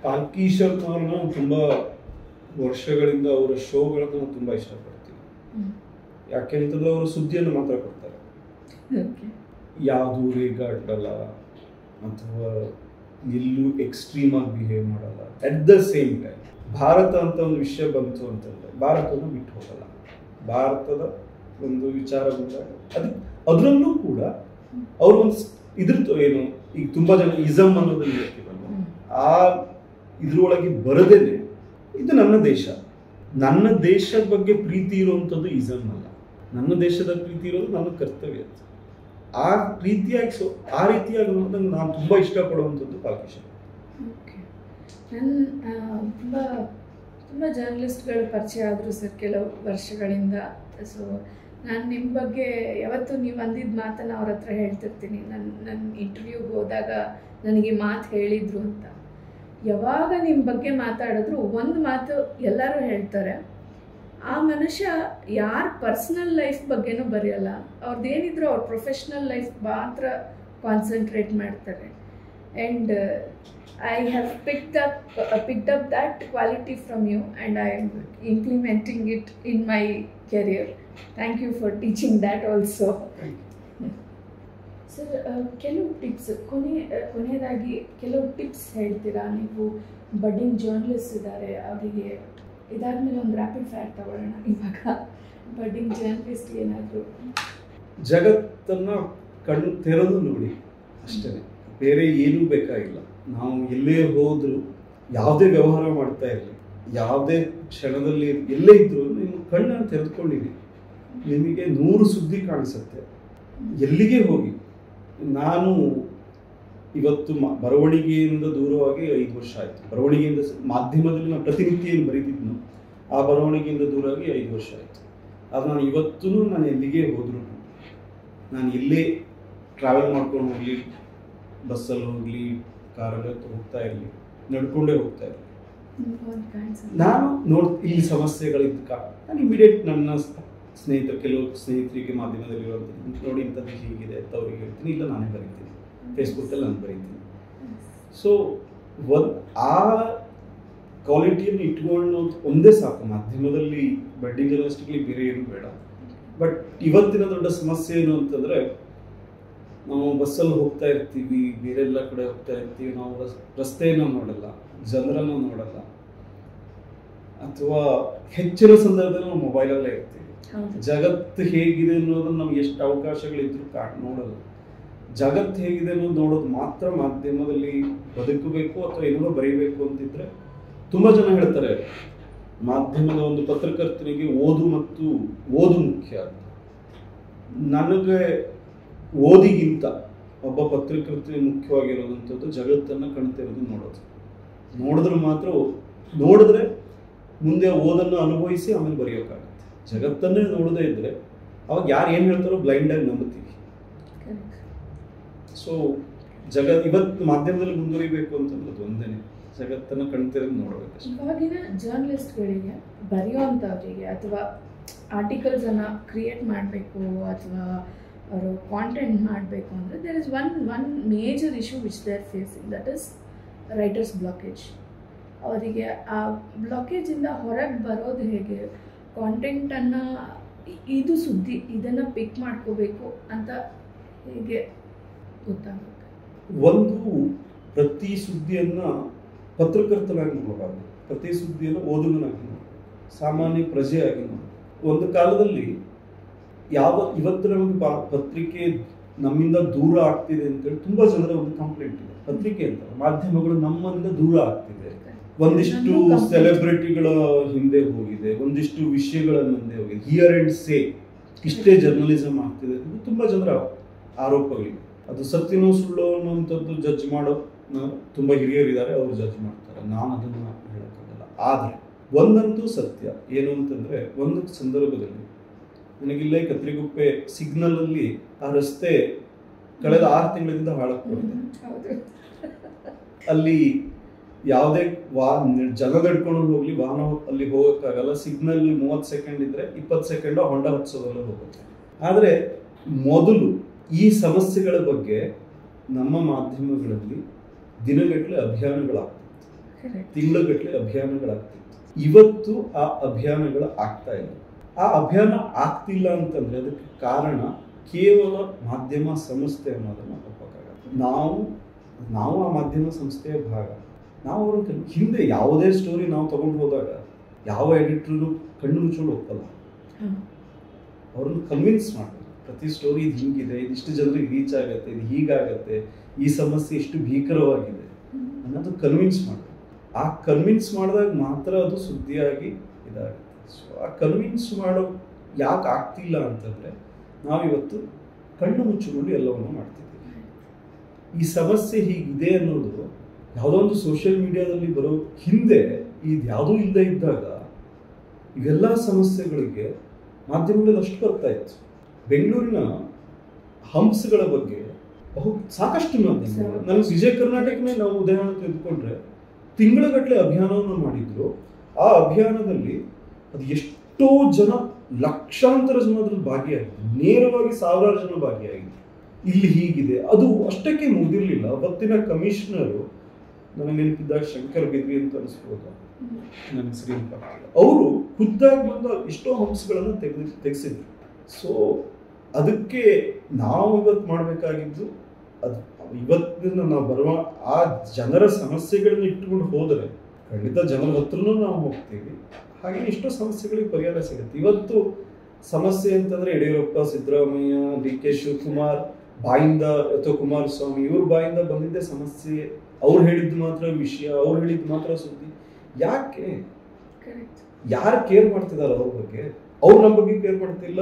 ಪಾಲ್ಕಿ ಶರ್ಮಾರನ್ನ ತುಂಬ ವರ್ಷಗಳಿಂದ ಅವರ ಶೋಗಳನ್ನು ತುಂಬ ಇಷ್ಟಪಡ್ತೀನಿ. ಯಾಕೆಂತಂದ್ರೆ ಅವರು ಸುದ್ದಿಯನ್ನು ಮಾತ್ರ ಕೊಡ್ತಾರೆ, ಯಾವುದೂ ರೇಗಾಡಲ್ಲ ಅಥವಾ ಎಲ್ಲೂ ಎಕ್ಸ್ಟ್ರೀಮ್ ಆಗಿ ಬಿಹೇವ್ ಮಾಡಲ್ಲ. At the same time Bharat ಅಂತ ಒಂದು ವಿಷಯ ಬಂತು ಅಂತಂದರೆ ಭಾರತವನ್ನು ಬಿಟ್ಟು ಹೋಗಲ್ಲ. ಭಾರತದ ಒಂದು ವಿಚಾರ ಬಂದಾಗ ಅದರಲ್ಲೂ ಕೂಡ ಅವರು ಒಂದು ಇದ್ರದ್ದು ಏನು, ಈಗ ತುಂಬ ಜನ ಇಸಮ್ ಅನ್ನೋದನ್ನು ಹೇಳ್ತೀವಲ್ಲ, ಆ ಇದ್ರೊಳಗೆ ಬರದೇನೆ ಇದು ನನ್ನ ದೇಶ, ನನ್ನ ದೇಶದ ಬಗ್ಗೆ ಪ್ರೀತಿ ಇರುವಂಥದ್ದು ಇಸಮ್ ಅಲ್ಲ. ನನ್ನ ದೇಶದ ಪ್ರೀತಿ ಇರೋದು ನನ್ನ ಕರ್ತವ್ಯ. ಆ ರೀತಿಯಾಗಿ ನೋಡಿದಾಗ ನಾನು ತುಂಬ ಇಷ್ಟಪಡುವಂಥದ್ದು ಪಾಲ್ಕಿ ಶರ್ಮಾ. ಓಕೆ. ತುಂಬ ಜರ್ನಲಿಸ್ಟ್ಗಳು ಪರಿಚಯ ಆದರು ಸರ್ ಕೆಲವು ವರ್ಷಗಳಿಂದ. ಸೊ ನಾನು ನಿಮ್ಮ ಬಗ್ಗೆ ಯಾವತ್ತೂ ನೀವು ಅಂದಿದ್ದ ಮಾತನ್ನು ಅವ್ರ ಹತ್ರ ಹೇಳ್ತಿರ್ತೀನಿ. ನನ್ನ ಇಂಟರ್ವ್ಯೂಗೆ ಹೋದಾಗ ನನಗೆ ಮಾತು ಹೇಳಿದರು ಅಂತ. ಯಾವಾಗ ನಿಮ್ಮ ಬಗ್ಗೆ ಮಾತಾಡಿದ್ರು ಒಂದು ಮಾತು ಎಲ್ಲರೂ ಹೇಳ್ತಾರೆ, ಆ ಮನುಷ್ಯ ಯಾರ ಪರ್ಸ್ನಲ್ ಲೈಫ್ ಬಗ್ಗೆನೂ ಬರೆಯಲ್ಲ, ಅವ್ರದ್ದೇನಿದ್ರು ಅವ್ರ ಪ್ರೊಫೆಷ್ನಲ್ ಲೈಫ್ ಮಾತ್ರ ಕಾನ್ಸಂಟ್ರೇಟ್ ಮಾಡ್ತಾರೆ. And I have picked up that quality from you, and I am implementing it in my career. Thank you for teaching that also. Sir, ಕೆಲವು ಟಿಪ್ಸ್ ಕೊನೆಯದಾಗಿ ಕೆಲವು ಟಿಪ್ಸ್ ಹೇಳ್ತೀರಾ? ನೀವು ಬಡ್ಡಿಂಗ್ ಜರ್ನಲಿಸ್ಟ್ ಇದ್ದಾರೆ, ಅವರಿಗೆ ಇದಾದ್ಮೇಲೆ ಒಂದು ರ್ಯಾಪಿಡ್ ಫೈರ್ ತಗೊಳ್ಳೋಣ. ಇವಾಗ ಬಡ್ಡಿಂಗ್ ಜರ್ನಲಿಸ್ಟ್ ಏನಾದರೂ ಜಗತ್ತನ್ನು ಕಣ್ಣು ತೆರೆದು ನೋಡಿ ಅಷ್ಟೇ, ಬೇರೆ ಏನೂ ಬೇಕಾಗಿಲ್ಲ. ನಾವು ಎಲ್ಲೇ ಹೋದರೂ, ಯಾವುದೇ ವ್ಯವಹಾರ ಮಾಡ್ತಾ ಇರಲಿ, ಯಾವುದೇ ಕ್ಷಣದಲ್ಲಿ ಎಲ್ಲೇ ಇದ್ದರೂ ನೀವು ಕಣ್ಣನ್ನು ತೆರೆದುಕೊಂಡಿರಿ, ನಿಮಗೆ 100 ಸುದ್ದಿ ಕಾಣಿಸುತ್ತೆ. ಎಲ್ಲಿಗೆ ಹೋಗಿ, ನಾನು ಇವತ್ತು ಬರವಣಿಗೆಯಿಂದ ದೂರವಾಗಿ 5 ವರ್ಷ ಆಯಿತು. ಬರವಣಿಗೆಯಿಂದ ಮಾಧ್ಯಮದಲ್ಲಿ ನಾನು ಪ್ರತಿನಿತ್ಯ ಏನು ಬರೀತಿದ್ನು, ಆ ಬರವಣಿಗೆಯಿಂದ ದೂರವಾಗಿ 5 ವರ್ಷ ಆಯಿತು. ಅದು ನಾನು ಇವತ್ತೂ ನಾನು ಎಲ್ಲಿಗೆ ಹೋದರೂ, ನಾನು ಎಲ್ಲೇ ಟ್ರಾವೆಲ್ ಮಾಡ್ಕೊಂಡು ಹೋಗಲಿ, ಬಸ್ಸಲ್ಲಿ ಹೋಗಲಿ, ಕಾರಲ್ಲಿ ಹೋಗ್ತಾ ಇರಲಿ, ನಡ್ಕೊಂಡೇ ಹೋಗ್ತಾ ಇರಲಿ, ನಾನು ಇಲ್ಲಿ ಸಮಸ್ಯೆಗಳಿದ್ದ ಕಾರಣ ನಾನು ಇಮಿಡಿಯೇಟ್ ನನ್ನ ಕೆಲವು ಸ್ನೇಹಿತರಿಗೆ ಮಾಧ್ಯಮದಲ್ಲಿರುವಂಥದ್ದು ನೋಡಿ ಇಂಥದ್ದು ಹೀಗಿದೆ ಅಂತ ಅವ್ರಿಗೆ ಹೇಳ್ತೀನಿ, ಇಲ್ಲ ನಾನೇ ಬರೀತೀನಿ, ಫೇಸ್ಬುಕ್ಕಲ್ಲಿ ನಾನು ಬರೀತೀನಿ. ಸೊ ಆ ಕ್ವಾಲಿಟಿಯನ್ನು ಇಟ್ಕೊಂಡು ಒಂದೇ ಸಾಕು. ಮಾಧ್ಯಮದಲ್ಲಿ ಬಡ್ಡಿಂಗ್ ಜರ್ನಲಿಸ್ಟ್ಗೆ ಬೇರೆ ಏನು ಬೇಡ. ಬಟ್ ಇವತ್ತಿನ ದೊಡ್ಡ ಸಮಸ್ಯೆ ಏನು ಅಂತಂದರೆ, ನಾವು ಬಸ್ಸಲ್ಲಿ ಹೋಗ್ತಾ ಇರ್ತೀವಿ, ಬೇರೆಲ್ಲ ಕಡೆ ಹೋಗ್ತಾ ಇರ್ತೀವಿ, ನಾವು ರಸ್ತೆಯನ್ನು ನೋಡಲ್ಲ, ಜನರನ್ನು ನೋಡಲ್ಲ, ಅಥವಾ ಹೆಚ್ಚಿನ ಸಂದರ್ಭದಲ್ಲಿ ನಾವು ಮೊಬೈಲಲ್ಲೇ ಇರ್ತೀವಿ. ಜಗತ್ತು ಹೇಗಿದೆ ಅನ್ನೋದನ್ನು ನಮ್ಗೆ ಎಷ್ಟು ಅವಕಾಶಗಳಿದ್ರು ನೋಡಲ್ಲ. ಜಗತ್ತು ಹೇಗಿದೆ ಅನ್ನೋದು ನೋಡೋದು ಮಾತ್ರ ಮಾಧ್ಯಮದಲ್ಲಿ ಬದುಕಬೇಕು ಅಥವಾ ಏನೋ ಬರೀಬೇಕು ಅಂತಿದ್ರೆ ತುಂಬ ಜನ ಹೇಳ್ತಾರೆ ಮಾಧ್ಯಮದ ಒಂದು ಪತ್ರಕರ್ತನಿಗೆ ಓದು ಮುಖ್ಯ ಅಂತ. ನನಗೆ ಓದಿಗಿಂತ ಒಬ್ಬ ಪತ್ರಕರ್ತನಿಗೆ ಮುಖ್ಯವಾಗಿರೋದಂಥದ್ದು ಜಗತ್ತನ್ನು ಕಣ್ತಿರೋದು ನೋಡೋದು. ನೋಡಿದ್ರೆ ಮುಂದೆ ಓದನ್ನು ಅನುಭವಿಸಿ ಆಮೇಲೆ ಬರೆಯೋಕ್ಕಾಗುತ್ತೆ. ಜಗತ್ತನ್ನೇ ನೋಡದೇ ಇದ್ದರೆ ಅವಾಗ ಯಾರು ಏನು ಹೇಳ್ತಾರೋ ಬ್ಲೈಂಡಾಗಿ ನಂಬುತ್ತೀವಿ. ಸೊ ಇವತ್ತು ಮಾಧ್ಯಮದಲ್ಲಿ ಮುಂದುವರಿಬೇಕು ಅಂತಂದ್ರೆ ಒಂದೇ, ಜಗತ್ತನ್ನು ಕಣ್ತಿರೋದು ನೋಡಬೇಕು. ಇವಾಗಿನ ಜರ್ನಲಿಸ್ಟ್ಗಳಿಗೆ ಬರೆಯುವಂಥವರಿಗೆ ಅಥವಾ ಆರ್ಟಿಕಲ್ಸನ್ನು ಕ್ರಿಯೇಟ್ ಮಾಡಬೇಕು ಅಥವಾ ಅವರು ಕಾಂಟೆಂಟ್ ಮಾಡಬೇಕು ಅಂದರೆ there is one major issue which they are facing, that is writers blockage. ಅವರಿಗೆ ಆ ಬ್ಲಾಕೇಜಿಂದ ಹೊರಗೆ ಬರೋದು ಹೇಗೆ, ಕಾಂಟೆಂಟನ್ನು ಇದು ಸುದ್ದಿ ಇದನ್ನು ಪಿಕ್ ಮಾಡ್ಕೋಬೇಕು ಅಂತ ಹೇಗೆ ಗೊತ್ತಾಗುತ್ತೆ? ಒಂದು, ಪ್ರತಿ ಸುದ್ದಿಯನ್ನು ಪತ್ರಕರ್ತನಾಗಿ ನೋಡಬಾರ್ದು, ಪ್ರತಿ ಸುದ್ದಿಯನ್ನು ಓದುಗನಾಗಿ ನೋಡಬೇಕು, ಸಾಮಾನ್ಯ ಪ್ರಜೆಯಾಗಿ ನೋಡಬೇಕು. ಒಂದು ಕಾಲದಲ್ಲಿ ಇವತ್ತು ನಮಗೆ ಪತ್ರಿಕೆ ನಮ್ಮಿಂದ ದೂರ ಆಗ್ತಿದೆ ಅಂತೇಳಿ ತುಂಬಾ ಜನರ ಒಂದು ಕಂಪ್ಲೇಂಟ್ ಇದೆ. ಪತ್ರಿಕೆ ಅಂತ ಮಾಧ್ಯಮಗಳು ನಮ್ಮಿಂದ ದೂರ ಆಗ್ತಿದೆ, ಒಂದಿಷ್ಟು ಸೆಲೆಬ್ರಿಟಿಗಳ ಹಿಂದೆ ಹೋಗಿದೆ, ಒಂದಿಷ್ಟು ವಿಷಯಗಳ ಮುಂದೆ ಹೋಗಿದೆ, ಹಿಯರ್ ಅಂಡ್ ಸೇ ಇಷ್ಟೇ ಜರ್ನಲಿಸಮ್ ಆಗ್ತಿದೆ ಅಂತ ತುಂಬಾ ಜನರ ಆರೋಪಗಳಿವೆ. ಅದು ಸತ್ಯನೋ ಸುಳ್ಳು ಅನ್ನುವಂಥದ್ದು ಜಡ್ಜ್ ಮಾಡೋ ತುಂಬಾ ಹಿರಿಯರಿದ್ದಾರೆ, ಅವರು ಜಡ್ಜ್ ಮಾಡ್ತಾರೆ, ನಾನು ಅದನ್ನ ಹೇಳಕ್ಕಾಗಲ್ಲ. ಆದ್ರೆ ಒಂದಂತೂ ಸತ್ಯ ಏನು ಅಂತಂದ್ರೆ, ಒಂದು ಸಂದರ್ಭದಲ್ಲಿ ನನಗಿಲ್ಲೇ ಕತ್ರಿಗುಪ್ಪೆ ಸಿಗ್ನಲ್ ಅಲ್ಲಿ ಆ ರಸ್ತೆ ಕಳೆದ 6 ತಿಂಗಳಿಂದ ಹಾಳಾಗ್ತದೆ. ಅಲ್ಲಿ ಯಾವುದೇ ಜನ ನಡ್ಕೊಂಡು ಹೋಗ್ಲಿ, ವಾಹನ ಅಲ್ಲಿ ಹೋಗಕ್ಕಾಗಲ್ಲ. ಸಿಗ್ನಲ್ 30 ಸೆಕೆಂಡ್ ಇದ್ರೆ 20 ಸೆಕೆಂಡ್ ಹೊಂಡ ಹಚ್ಚೋದೆಲ್ಲ ಹೋಗುತ್ತೆ. ಆದ್ರೆ ಮೊದಲು ಈ ಸಮಸ್ಯೆಗಳ ಬಗ್ಗೆ ನಮ್ಮ ಮಾಧ್ಯಮಗಳಲ್ಲಿ ದಿನಗಟ್ಟಲೆ ಅಭಿಯಾನಗಳಾಗ್ತಿತ್ತು, ತಿಂಗಳಗಟ್ಟಲೆ ಅಭಿಯಾನಗಳಾಗ್ತಿತ್ತು. ಇವತ್ತು ಆ ಅಭಿಯಾನಗಳು ಆಗ್ತಾ ಇಲ್ಲ. ಆ ಅಭಿಯಾನ ಆಗ್ತಿಲ್ಲ ಅಂತಂದ್ರೆ ಅದಕ್ಕೆ ಕಾರಣ ಕೇವಲ ಮಾಧ್ಯಮ ಸಂಸ್ಥೆ ಅನ್ನೋದನ್ನ ಒಪ್ಪಕ್ಕಾಗಲ್ಲ. ನಾವು ಆ ಮಾಧ್ಯಮ ಸಂಸ್ಥೆಯ ಭಾಗ. ನಾವು ಅವ್ರ ಹಿಂದೆ ಯಾವುದೇ ಸ್ಟೋರಿ ನಾವು ತಗೊಂಡು ಹೋದಾಗ ಯಾವ ಎಡಿಟರ್ನು ಕಣ್ಣು ಮುಚ್ಚೋಡು ಹೋಗ್ತಲ್ಲ, ಅವ್ರನ್ನ ಕನ್ವಿನ್ಸ್ ಮಾಡ್ತಾರೆ. ಪ್ರತಿ ಸ್ಟೋರಿ ಇದು ಹಿಂಗಿದೆ, ಇದಿಷ್ಟು ಜನರಿಗೆ ರೀಚ್ ಆಗುತ್ತೆ, ಇದು ಹೀಗಾಗತ್ತೆ, ಈ ಸಮಸ್ಯೆ ಇಷ್ಟು ಭೀಕರವಾಗಿದೆ ಅನ್ನೋದು ಕನ್ವಿನ್ಸ್ ಮಾಡ್ತಾರೆ. ಆ ಕನ್ವಿನ್ಸ್ ಮಾಡಿದಾಗ ಮಾತ್ರ ಅದು ಸುದ್ದಿಯಾಗಿ ಇದಾಗುತ್ತೆ. ಸೊ ಆ ಕನ್ವಿನ್ಸ್ ಮಾಡೋ ಯಾಕೆ ಆಗ್ತಿಲ್ಲ ಅಂತಂದ್ರೆ, ನಾವಿವತ್ತು ಕಣ್ಣು ಮುಚ್ಚಿಕೊಂಡು ಎಲ್ಲವನ್ನು ಮಾಡ್ತಿದ್ದೀವಿ. ಈ ಸಮಸ್ಯೆ ಹೀಗಿದೆ ಅನ್ನೋದು ಯಾವುದೋ ಒಂದು ಸೋಷಿಯಲ್ ಮೀಡಿಯಾದಲ್ಲಿ ಬರೋ ಹಿಂದೆ ಇದ್ಯಾವುದೂ ಇಲ್ಲದೆ ಇದ್ದಾಗ ಇವೆಲ್ಲ ಸಮಸ್ಯೆಗಳಿಗೆ ಮಾಧ್ಯಮಗಳಲ್ಲಿ ಅಷ್ಟು ಬರ್ತಾ ಇತ್ತು. ಬೆಂಗಳೂರಿನ ಹಂಪ್ಸ್ಗಳ ಬಗ್ಗೆ ಸಾಕಷ್ಟು ಮಾಧ್ಯಮಗಳು, ನನಗೆ ವಿಜಯ ಕರ್ನಾಟಕನೇ ನಾವು ಉದಾಹರಣೆ ತೆಗೆದುಕೊಂಡ್ರೆ ತಿಂಗಳಗಟ್ಟಲೆ ಅಭಿಯಾನವನ್ನು ಮಾಡಿದ್ರು. ಆ ಅಭಿಯಾನದಲ್ಲಿ ಅದು ಎಷ್ಟೋ ಜನ, ಲಕ್ಷಾಂತರ ಜನ ಅದ್ರಲ್ಲಿ ಭಾಗಿಯಾಗಿದ್ರು, ನೇರವಾಗಿ 1000 ಜನ ಭಾಗಿಯಾಗಿದ್ರು. ಇಲ್ಲಿ ಹೀಗಿದೆ, ಅದು ಅಷ್ಟಕ್ಕೆ ಮುಗಿದಿರಲಿಲ್ಲ. ಅವತ್ತಿನ ಕಮಿಷನರು ನನಗೆ ನೆನಪಿದ್ದಾಗ ಶಂಕರ್ ಬಿದ್ರಿ ಅಂತ ಅನಿಸ್ಬೋದು, ನನಗೆ ಸರಿ ನೆನಪಾಗ್ತಿಲ್ಲ, ಅವರು ಖುದ್ದಾಗಿ ಬಂದು ಎಷ್ಟೋ ಹಂಪ್ಸ್ಗಳನ್ನು ತೆಗೆಸಿದ್ರು. ಸೊ ಅದಕ್ಕೆ ನಾವು ಇವತ್ತು ಮಾಡಬೇಕಾಗಿದ್ದು, ಅದು ಇವತ್ತಿನ ನಾವು ಬರುವ ಆ ಜನರ ಸಮಸ್ಯೆಗಳನ್ನ ಇಟ್ಕೊಂಡು ಹೋದರೆ ಖಂಡಿತ ಜನರ ಹತ್ರನೂ ನಾವು ಹೋಗ್ತೀವಿ, ಹಾಗೆ ಎಷ್ಟೋ ಸಮಸ್ಯೆಗಳಿಗೆ ಪರಿಹಾರ ಸಿಗುತ್ತೆ. ಇವತ್ತು ಸಮಸ್ಯೆ ಅಂತಂದ್ರೆ ಯಡಿಯೂರಪ್ಪ, ಸಿದ್ದರಾಮಯ್ಯ, ಡಿ.ಕೆ. ಶಿವಕುಮಾರ್ ಬಾಯಿಂದ ಅಥವಾ ಕುಮಾರಸ್ವಾಮಿ ಇವ್ರ ಬಾಯಿಂದ ಬಂದಿದ್ದೆ ಸಮಸ್ಯೆ. ಅವ್ರು ಹೇಳಿದ್ದು ಮಾತ್ರ ವಿಷಯ, ಅವ್ರು ಹೇಳಿದ್ದು ಮಾತ್ರ ಸುದ್ದಿ. ಯಾಕೆ? ಯಾರು ಕೇರ್ ಮಾಡ್ತಿದಾರ ಅವ್ರ ಬಗ್ಗೆ? ಅವ್ರು ನಮ್ಮ ಬಗ್ಗೆ ಕೇರ್ ಮಾಡ್ತಿಲ್ಲ,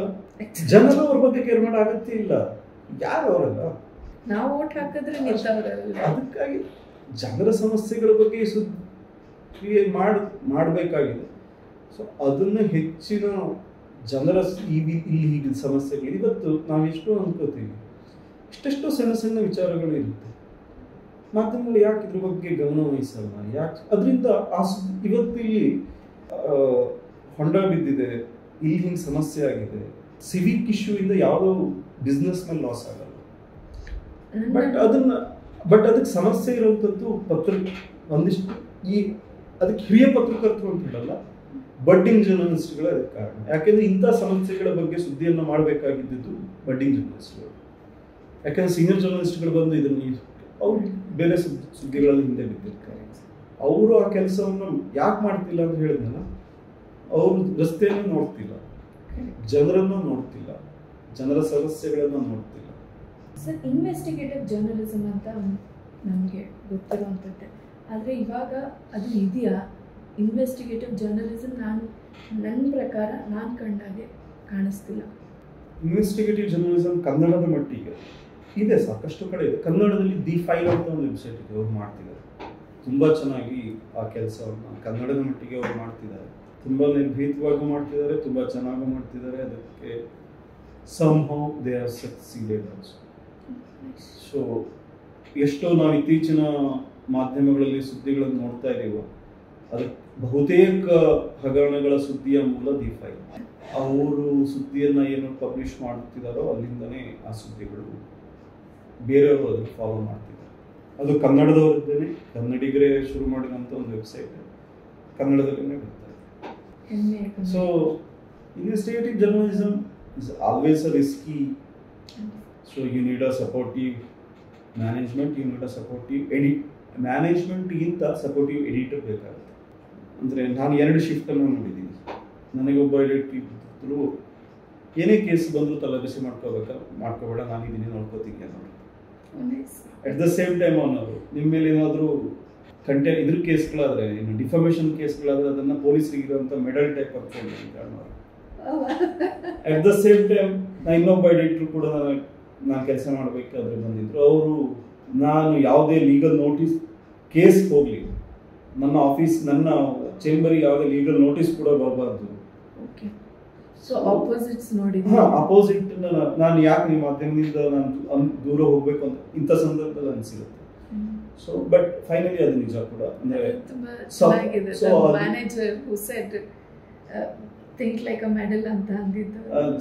ಜನರು ಅವ್ರ ಬಗ್ಗೆ ಕೇರ್ ಮಾಡೋ ಅಗತ್ಯ ಇಲ್ಲ. ಯಾರು ಅವರಲ್ಲ, ನಾವು ಓಟ್ ಹಾಕಿದ್ರೆ ಅದಕ್ಕಾಗಿ ಜನರ ಸಮಸ್ಯೆಗಳ ಬಗ್ಗೆ ಸುದ್ದಿ ಮಾಡಬೇಕಾಗಿದೆ. ಸೊ ಅದನ್ನ ಹೆಚ್ಚಿನ ಜನರ ಇಲ್ಲಿ ಹೀಗೆ ಸಮಸ್ಯೆಗಳು ಇವತ್ತು ನಾವು ಎಷ್ಟೋ ಅನ್ಕೋತೀವಿ, ಇಷ್ಟೆಷ್ಟೋ ಸಣ್ಣ ಸಣ್ಣ ವಿಚಾರಗಳು ಇರುತ್ತೆ. ಮಾಧ್ಯಮಗಳು ಯಾಕೆ ಇದ್ರ ಬಗ್ಗೆ ಗಮನ ವಹಿಸಲ್ಲ? ಯಾಕೆ? ಅದರಿಂದ ಇವತ್ತು ಇಲ್ಲಿ ಹೊಂಡ ಬಿದ್ದಿದೆ, ಇಲ್ಲಿ ಹಿಂಗೆ ಸಮಸ್ಯೆ ಆಗಿದೆ, ಸಿವಿಕ್ ಇಶ್ಯೂ ಇಂದ ಯಾವುದೋ ಬಿಸ್ನೆಸ್ ಮೇಲೆ ಲಾಸ್ ಆಗಲ್ಲ. ಬಟ್ ಅದಕ್ಕೆ ಸಮಸ್ಯೆ ಇರುವಂಥದ್ದು ಒಂದಿಷ್ಟು ಅದಕ್ಕೆ ಹಿರಿಯ ಪತ್ರಕರ್ತರು ಅಂತ ಹೇಳಲ್ಲ, ಬಡ್ಡಿಂಗ್ ಜರ್ನಲಿಸ್ಟ್ಗಳು ಅದಕ್ಕೆ ಕಾರಣ. ಯಾಕೆಂದ್ರೆ ಇಂಥ ಸಮಸ್ಯೆಗಳ ಬಗ್ಗೆ ಸುದ್ದಿಯನ್ನು ಮಾಡಬೇಕಾಗಿದ್ದು ಬಡ್ಡಿಂಗ್ ಜರ್ನಲಿಸ್ಟ್ಗಳು. ಯಾಕಂದ್ರೆ ಸೀನಿಯರ್ ಜರ್ನಲಿಸ್ಟ್ಗಳು ಬಂದು ಇದನ್ನು ಅವ್ರು ಬೇರೆ ಸುದ್ದಿಗಳಲ್ಲಿ ಹಿಂದೆ ಬಿದ್ದಿರ್ತಾರೆ. ಅವರು ಆ ಕೆಲಸವನ್ನು ಯಾಕೆ ಮಾಡ್ತಿಲ್ಲ ಅಂತ ಹೇಳಿದ್ನಲ್ಲ, ಅವರು ರಸ್ತೆಯನ್ನು ನೋಡ್ತಿಲ್ಲ, ಜನರನ್ನು ನೋಡ್ತಿಲ್ಲ, ಜನರ ಸಮಸ್ಯೆಗಳನ್ನು ನೋಡ್ತಿಲ್ಲ. ಸರ್, ಇನ್ವೆಸ್ಟಿಗೇಟಿವ್ ಜರ್ನಲಿಸಮ್ ಅಂತ ನಮಗೆ ಗೊತ್ತಿರುವಂಥದ್ದೇ, ಆದರೆ ಇವಾಗ ಅದು ಇದೆಯಾ? ಇನ್ವೆಸ್ಟಿಗೇಟಿವ್ ಜರ್ನಲಿಸಮ್ ನನ್ನ ಪ್ರಕಾರ ನಾನು ಕಂಡಾಗೆ ಕಾಣಿಸ್ತಿಲ್ಲ. ಇನ್ವೆಸ್ಟಿಗೇಟಿವ್ ಜರ್ನಲಿಸಮ್ ಕನ್ನಡದ ಮಟ್ಟಿಗೆ ಇದೆ, ಸಾಕಷ್ಟು ಕಡೆ ಇದೆ. ಕನ್ನಡದಲ್ಲಿ ದಿ ಫೈಲ್ ಅಂತ ಒಂದು ವೆಬ್ಸೈಟ್ ಇದೆ, ಅವ್ರು ಮಾಡ್ತಿದ್ದಾರೆ ತುಂಬ ಚೆನ್ನಾಗಿ ಆ ಕೆಲಸವನ್ನು. ಕನ್ನಡದ ಮಟ್ಟಿಗೆ ಅವ್ರು ಮಾಡ್ತಿದ್ದಾರೆ, ತುಂಬ ನಿರ್ಭೀತವಾಗೂ ಮಾಡ್ತಿದ್ದಾರೆ, ತುಂಬ ಚೆನ್ನಾಗೂ ಮಾಡ್ತಿದ್ದಾರೆ. ಅದಕ್ಕೆ somehow they have succeeded also. So ಎಷ್ಟೋ ನಾವು ಇತ್ತೀಚಿನ ಮಾಧ್ಯಮಗಳಲ್ಲಿ ಸುದ್ದಿಗಳನ್ನು ನೋಡ್ತಾ ಇದ್ದೀವೋ, ಅದಕ್ಕೆ ಬಹುತೇಕ ಹಗರಣಗಳ ಸುದ್ದಿಯ ಮೂಲ ದಿ ಫೈಲ್. ಅವರು ಸುದ್ದಿಯನ್ನು ಏನು ಪಬ್ಲಿಷ್ ಮಾಡ್ತಿದ್ದಾರೋ ಅಲ್ಲಿಂದನೇ ಆ ಸುದ್ದಿಗಳು ಬೇರೆಯವರು ಅದಕ್ಕೆ ಫಾಲೋ ಮಾಡ್ತಿದ್ದಾರೆ. ಅದು ಕನ್ನಡದವರದ್ದೇನೆ, ಕನ್ನಡಿಗರೇ ಶುರು ಮಾಡಿದಂಥ ಒಂದು ವೆಬ್ಸೈಟ್, ಕನ್ನಡದಲ್ಲೇ ಬರ್ತಾ ಇದೆ. So Investigative journalism is always a risky, so you need a supportive management, you need a supportive edit. ಮ್ಯಾನೇಜ್ಮೆಂಟ್ಗಿಂತ ಸಪೋರ್ಟಿವ್ ಎಡಿಟರ್ ಬೇಕಾಗುತ್ತೆ. ಅಂದರೆ ನಾನು 2 ಶಿಫ್ಟನ್ನು ನೋಡಿದ್ದೀನಿ. ನನಗೊಬ್ಬ ಎಡಿಟರ್ ಇದ್ದರು, ಏನೇ ಕೇಸ್ ಬಂದರೂ ತಲೆಬಿಸಿ ಮಾಡ್ಕೋಬೇಡ, ನಾನು ಇದನ್ನೇ ನೋಡ್ಕೋತೀನಿ ನೋಡಿ. ಅಟ್ ದ ಸೇಮ್ ಟೈಮ್ ಅವನವರು ನಿಮ್ಮ ಮೇಲೆ ಏನಾದರೂ ಇದ್ರ ಕೇಸ್ಗಳಾದರೆ, ಇನ್ನು ಡಿಫಮೇಷನ್ ಕೇಸ್ಗಳಾದರೆ ಅದನ್ನು ಪೊಲೀಸರಿಗೆ ಇರುವಂಥ ಮೆಡಲ್ ಟೈಪ್ ಆಗ್ತದೆ ಕಾಣೋರು. ಅಟ್ ದ ಸೇಮ್ ಟೈಮ್ ಇನ್ನೊಬ್ಬ ಎಡಿಟ್ರು ಕೂಡ ನಾನು ಕೆಲಸ ಮಾಡಬೇಕಾದ್ರೆ ಬಂದಿದ್ರು. ಅವರು ನಾನು ಯಾವುದೇ ಲೀಗಲ್ ನೋಟಿಸ್ ಕೇಸ್ ಹೋಗಲಿ, ನನ್ನ ಆಫೀಸ್ ನನ್ನ ಚೇಂಬರಿಗೆ ಯಾವುದೇ ಲೀಗಲ್ ನೋಟಿಸ್ ಕೂಡ ಬರಬಾರ್ದು. ಅಪೋಸಿಟ್ ನಾನು ಯಾಕೆ ನಿಮ್ಮ ಮಾಧ್ಯಮದಿಂದ ನಾನು ದೂರ ಹೋಗ್ಬೇಕು ಅಂತ ಇಂಥ ಸಂದರ್ಭದಲ್ಲಿ ಅನಿಸಿರುತ್ತೆ. ಸೊ ಬಟ್ ಫೈನಲಿ ಅದು ನಿಜ ಕೂಡ. ಅಂದರೆ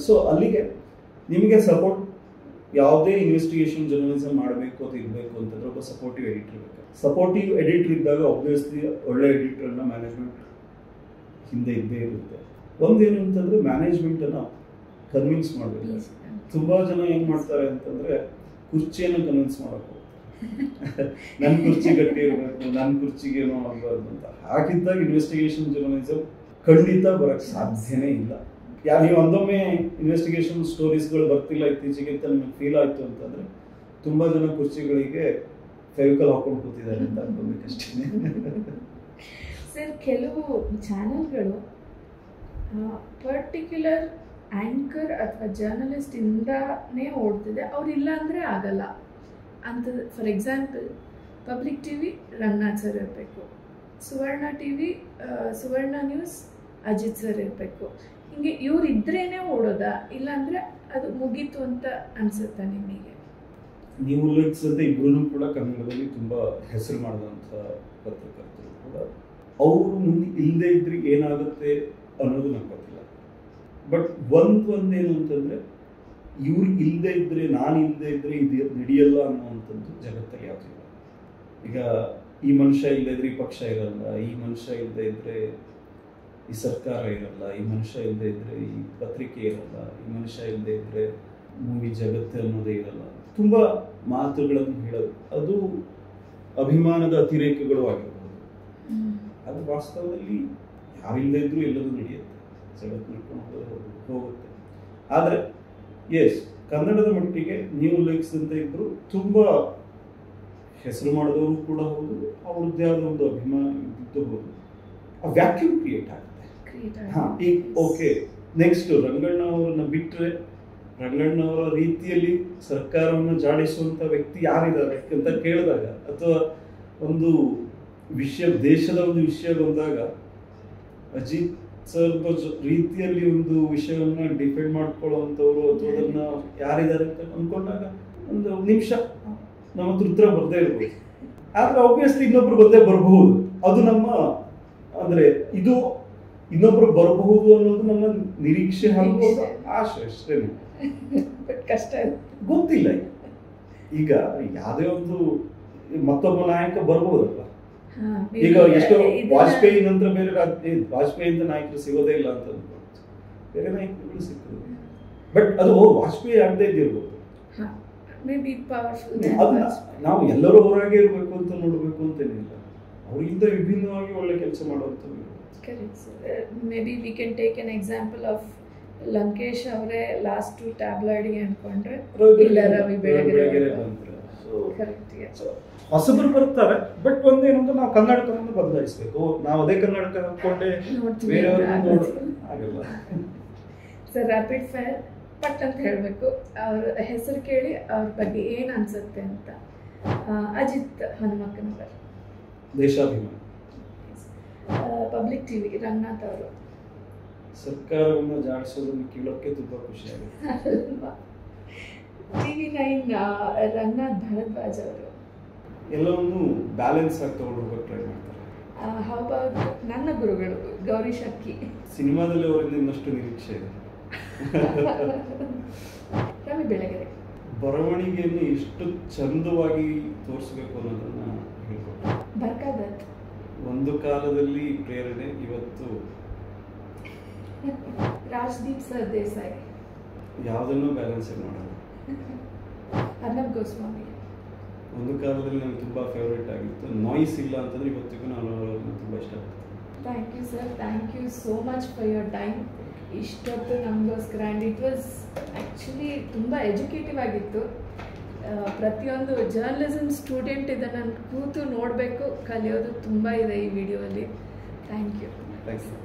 ಸೊ ಅಲ್ಲಿಗೆ ನಿಮಗೆ ಸಪೋರ್ಟ್, ಯಾವುದೇ ಇನ್ವೆಸ್ಟಿಗೇಷನ್ ಜರ್ನಲಿಸಮ್ ಮಾಡಬೇಕು ಅದು ಇರಬೇಕು ಅಂತಂದ್ರೆ ಒಬ್ಬ ಸಪೋರ್ಟಿವ್ ಎಡಿಟರ್ ಬೇಕು. ಸಪೋರ್ಟಿವ್ ಎಡಿಟರ್ ಇದ್ದಾಗ ಆಬ್ವಿಯಸ್ಲಿ ಒಳ್ಳೆ ಎಡಿಟರ್ನ ಮ್ಯಾನೇಜ್ಮೆಂಟ್ ಹಿಂದೆ ಇದ್ದೇ ಇರುತ್ತೆ. ಒಂದೇನು ಅಂತಂದ್ರೆ ಮ್ಯಾನೇಜ್ಮೆಂಟನ್ನು ಕನ್ವಿನ್ಸ್ ಮಾಡಬೇಕು. ತುಂಬ ಜನ ಏನು ಮಾಡ್ತಾರೆ ಅಂತಂದ್ರೆ ಕುರ್ಚಿಯನ್ನು ಕನ್ವಿನ್ಸ್ ಮಾಡಬೇಕು, ನನ್ನ ಕುರ್ಚಿ ಗಟ್ಟಿ ಇರಬೇಕು, ನನ್ನ ಕುರ್ಚಿಗೆ ಏನೋ ಆಗಬಾರ್ದು ಅಂತ. ಹಾಗಿದ್ದಾಗ ಇನ್ವೆಸ್ಟಿಗೇಷನ್ ಜರ್ನಲಿಸಮ್ ಖಂಡಿತ ಬರೋಕ್ಕೆ ಸಾಧ್ಯನೇ ಇಲ್ಲ. ನೀವು ಒಂದೊಮ್ಮೆ ಇನ್ವೆಸ್ಟಿಗೇಷನ್ ಸ್ಟೋರೀಸ್ಗಳು ಬರ್ತಿಲ್ಲ ಇತ್ತೀಚೆಗೆ ಅಂತ ನಿಮಗೆ ಫೀಲ್ ಆಯಿತು ಅಂತಂದರೆ ತುಂಬ ಜನ ಕುರ್ಚಿಗಳಿಗೆ ಫೆವಿಕಲ್ ಹಾಕೊಂಡು ಕೂತಿದ್ದಾರೆ ಅಂತ ಅನ್ಕೋಬೇಕಷ್ಟೇ. ಸರ್, ಕೆಲವು ಚಾನಲ್ಗಳು ಪರ್ಟಿಕ್ಯುಲರ್ ಆ್ಯಂಕರ್ ಅಥವಾ ಜರ್ನಲಿಸ್ಟ್ ಇಂದಾನೇ ಓಡ್ತಿದೆ, ಅವ್ರಿಲ್ಲ ಅಂದರೆ ಆಗಲ್ಲ ಅಂತ. For example, public TV Ranganath sir ಇರಬೇಕು, ಸುವರ್ಣ ಟಿವಿ ಸುವರ್ಣ ನ್ಯೂಸ್ ಅಜಿತ್ ಸರ್ ಇರಬೇಕು. ಹಿಂಗೆ ಇವ್ರು ಇದ್ರೇನೆ ಓಡೋದಾ, ಇಲ್ಲಾಂದ್ರೆ ಅದು ಮುಗೀತು ಅಂತ ಅನ್ಸುತ್ತಾ ನಿಮಗೆ? ನೀವು ಉಲ್ಲೇಖಿಸಿದಂತೆ ಇಬ್ಬರೂ ಕೂಡ ಕನ್ನಡದಲ್ಲಿ ತುಂಬ ಹೆಸರು ಮಾಡಿದಂಥ ಪತ್ರಕರ್ತರು ಕೂಡ. ಅವರು ಮುಂದೆ ಇಲ್ಲದೆ ಇದ್ರೆ ಏನಾಗುತ್ತೆ ಅನ್ನೋದು ನಂಗೆ ಗೊತ್ತಿಲ್ಲ. ಬಟ್ ಒಂದೇನು ಅಂತಂದರೆ, ಇವ್ರು ಇಲ್ಲದೆ ಇದ್ದರೆ, ನಾನು ಇಲ್ಲದೆ ಇದ್ದರೆ ಇದು ನಡೆಯಲ್ಲ ಅನ್ನೋವಂಥದ್ದು ಜಗತ್ತಲ್ಲಿ ಯಾವುದಿಲ್ಲ. ಈಗ ಈ ಮನುಷ್ಯ ಇಲ್ಲದೆ ಇದ್ರೆ ಈ ಪಕ್ಷ ಇರಲ್ಲ, ಈ ಮನುಷ್ಯ ಇಲ್ಲದೆ ಇದ್ದರೆ ಈ ಸರ್ಕಾರ ಇರಲ್ಲ, ಈ ಮನುಷ್ಯ ಇಲ್ಲದೆ ಇದ್ದರೆ ಈ ಪತ್ರಿಕೆ ಇರಲ್ಲ, ಈ ಮನುಷ್ಯ ಇಲ್ಲದೆ ಇದ್ದರೆ ಮೂವಿ ಜಗತ್ತು ಅನ್ನೋದೇ ಇರಲ್ಲ. ತುಂಬ ಮಾತುಗಳನ್ನು ಹೇಳೋದು, ಅದು ಅಭಿಮಾನದ ಅತಿರೇಕಗಳು ಆಗಿರ್ಬೋದು. ಅದು ವಾಸ್ತವದಲ್ಲಿ ಯಾರಿಲ್ಲದೆ ಇದ್ರೂ ಎಲ್ಲದೂ ನಡೆಯುತ್ತೆ, ಜಗತ್ತು ನಡ್ಕೊಂಡು ಹೋಗುತ್ತೆ. ಆದರೆ ಎಸ್, ಕನ್ನಡದ ಮಟ್ಟಿಗೆ ನೀವು ಉಲ್ಲೇಖಿಸಿದಂತೆ ಇಬ್ಬರು ತುಂಬ ಹೆಸರು ಮಾಡಿದವರು ಕೂಡ ಹೌದು, ಅವ್ರದ್ದೇ ಆದ ಒಂದು ಅಭಿಮಾನ ಇದ್ದು ಹೌದು. ಆ ವ್ಯಾಕ್ಯೂಮ್ ಕ್ರಿಯೇಟ್ ಆಗುತ್ತೆ. ಈಗ ಓಕೆ, ನೆಕ್ಸ್ಟ್ ರಂಗಣ್ಣ ಅವರನ್ನ ಬಿಟ್ಟರೆ, ರಂಗಣ್ಣ ಅವರ ರೀತಿಯಲ್ಲಿ ಸರ್ಕಾರವನ್ನು ಜಾಡಿಸುವಂಥ ವ್ಯಕ್ತಿ ಯಾರಿದ್ದಾರೆ ಅಂತ ಕೇಳಿದಾಗ, ಅಥವಾ ಒಂದು ವಿಷಯ, ದೇಶದ ಒಂದು ವಿಷಯ ಬಂದಾಗ ಅಜಿತ್ ಸರ್ ರೀತಿಯಲ್ಲಿ ಒಂದು ವಿಷಯವನ್ನು ಡಿಫೆಂಡ್ ಮಾಡ್ಕೊಳ್ಳುವಂಥವ್ರು ಅಥವಾ ಅದನ್ನು ಯಾರಿದ್ದಾರೆ ಅಂತ ಅಂದ್ಕೊಂಡಾಗ ಒಂದು ನಿಮಿಷ ನಮ್ಮ ಹತ್ರ ಉತ್ತರ ಬರದೇ ಇರ್ಬೋದು. ಆದರೆ ಆಬ್ವಿಯಸ್ಲಿ ಇನ್ನೊಬ್ರು ಬಂದೇ ಬರಬಹುದು. ಅದು ನಮ್ಮ, ಅಂದರೆ ಇದು ಇನ್ನೊಬ್ರು ಬರಬಹುದು ಅನ್ನೋದು ನಮ್ಮ ನಿರೀಕ್ಷೆ ಹಾಗೂ ಆಶೆ ಅಷ್ಟೇ. ಕಷ್ಟ ಗೊತ್ತಿಲ್ಲ. ಈಗ ಯಾವುದೇ ಒಂದು ಮತ್ತೊಬ್ಬ ನಾಯಕ ಬರ್ಬೋದಲ್ಲ. ಈಗ ಎಷ್ಟೋ ವಾಜಪೇಯಿ ನಂತರ ಬೇರೆ ವಾಜಪೇಯಿ ಅಂತ ನಾಯಕರು ಸಿಗೋದೇ ಇಲ್ಲ ಅಂತ ಅನ್ಕೊಂಡು ಬೇರೆ ನಾಯಕರುಗಳು ಸಿಗ್ತದೆ. ಬಟ್ ಅದು ವಾಜಪೇಯಿ ಆಗದೆ ಇದ್ದಿರ್ಬೋದು. ನಾವು ಎಲ್ಲರೂ ಅವರಾಗೆ ಇರಬೇಕು ಅಂತ ನೋಡಬೇಕು ಅಂತೇನಿಲ್ಲ, ಅವರಿಗಿಂತ ವಿಭಿನ್ನವಾಗಿ ಒಳ್ಳೆ ಕೆಲಸ ಮಾಡುವಂಥದ್ದು. May be we can take an example of Lankesh ಅವರೇ ಲಾಸ್ಟ್ ಟ್ಯಾಬ್ಲಾಯ್ಡ್ಗೆ ಅನ್ಕೊಂಡ್ರೆ ಇಲ್ಲ ರವಿ ಬೆಳಗೆರೆ ಬಂದ್ರೆ ಹೊಸಬರು ಬರ್ತಾರೆ. ಬಟ್ ಒಂದೇನಂತ ನಾವು ಕನ್ನಡಕವನ್ನು ಬದಲಾಯಿಸಬೇಕು. ನಾವು ಅದೇ ಕನ್ನಡಕ ಹಾಕೊಂಡೆ ಬೇರೆಯವ್ರನ್ನ ಆಗಲ್ಲ. ಸರ್, ರ್ಯಾಪಿಡ್ ಫೈರ್ ಪಟ್ ಅಂತ ಹೇಳಬೇಕು, ಅವ್ರ ಹೆಸರು ಕೇಳಿ ಅವ್ರ ಬಗ್ಗೆ ಏನು ಅನ್ಸುತ್ತೆ ಅಂತ. ಅಜಿತ್ ಹನುಮಕ್ಕನವರ್, ದೇಶಾಭಿಮಾನಿ. ಪಬ್ಲಿಕ್ ಟಿವಿ ರಂಗನಾಥ್ ಅವರು, ಸರ್ಕಾರವನ್ನು ಜಾಡಿಸೋದನ್ನು ಕೇಳೋಕ್ಕೆ ತುಂಬ ಖುಷಿಯಾಗುತ್ತೆ. TV9 ರಂಗನಾಥ್ ಭಾರದ್ವಾಜ್ ಅವರು ಎಲ್ಲವನ್ನು ಬ್ಯಾಲೆನ್ಸ್ ಆಗಿ ತಗೊಂಡು ಹೋಗೋಕೆ ಟ್ರೈ ಮಾಡ್ತಾರೆ. ಹೌ ಅಬೌಟ್ ನನ್ನ ಗುರುಗಳು ಗೌರಿ ಶಕ್ಕಿ? ಸಿನಿಮಾದಲ್ಲಿ ಅವರಿಂದ ಇನ್ನಷ್ಟು ನಿರೀಕ್ಷೆ ಇದೆ. ರವಿ ಬೆಳಗೆರೆ ಬರವಣಿಗೆಯನ್ನು ಎಷ್ಟು ಚಂದವಾಗಿ ತೋರಿಸಬೇಕು ಅನ್ನೋದನ್ನ ಹೇಳ್ಕೊಟ್ಟು. ಬರ್ಕಾದತ್ ಒಂದು ಕಾಲದಲ್ಲಿ ಪ್ರೇರಣೆ, ಇವತ್ತು ರಾಜ್ದೀಪ್ ಸರ್ದೇಸಾಯಿ. ಯಾವುದನ್ನು ಬ್ಯಾಲೆನ್ಸ್ ಮಾಡಲ್ಲ. ಅರ್ನಬ್ ಗೋಸ್ವಾಮಿ. ಒಂದು ಕಾಲದಲ್ಲಿ ನನಗೆ ತುಂಬ ಫೇವ್ರೇಟ್ ಆಗಿತ್ತು. ನಾಯ್ಸ್ ಇಲ್ಲ ಅಂತಂದ್ರೆ ಇವತ್ತಿಗೂ ನಾನು ಅವ್ರನ್ನ ತುಂಬ ಇಷ್ಟಪಡ್ತೀನಿ. Thank you sir, thank you so much for your time. ಇಷ್ಟೊತ್ತು ನಮಗೋಸ್ಕರ ಆ್ಯಂಡ್ ಇಟ್ ವಾಸ್ ಆ್ಯಕ್ಚುಲಿ ತುಂಬ ಎಜುಕೇಟಿವ್ ಆಗಿತ್ತು. ಪ್ರತಿಯೊಂದು ಜರ್ನಲಿಸಮ್ ಸ್ಟೂಡೆಂಟ್ ಇದನ್ನು ಕೂತು ನೋಡಬೇಕು, ಕಲಿಯೋದು ತುಂಬ ಇದೆ ಈ ವಿಡಿಯೋಲ್ಲಿ. Thank you. Thank you.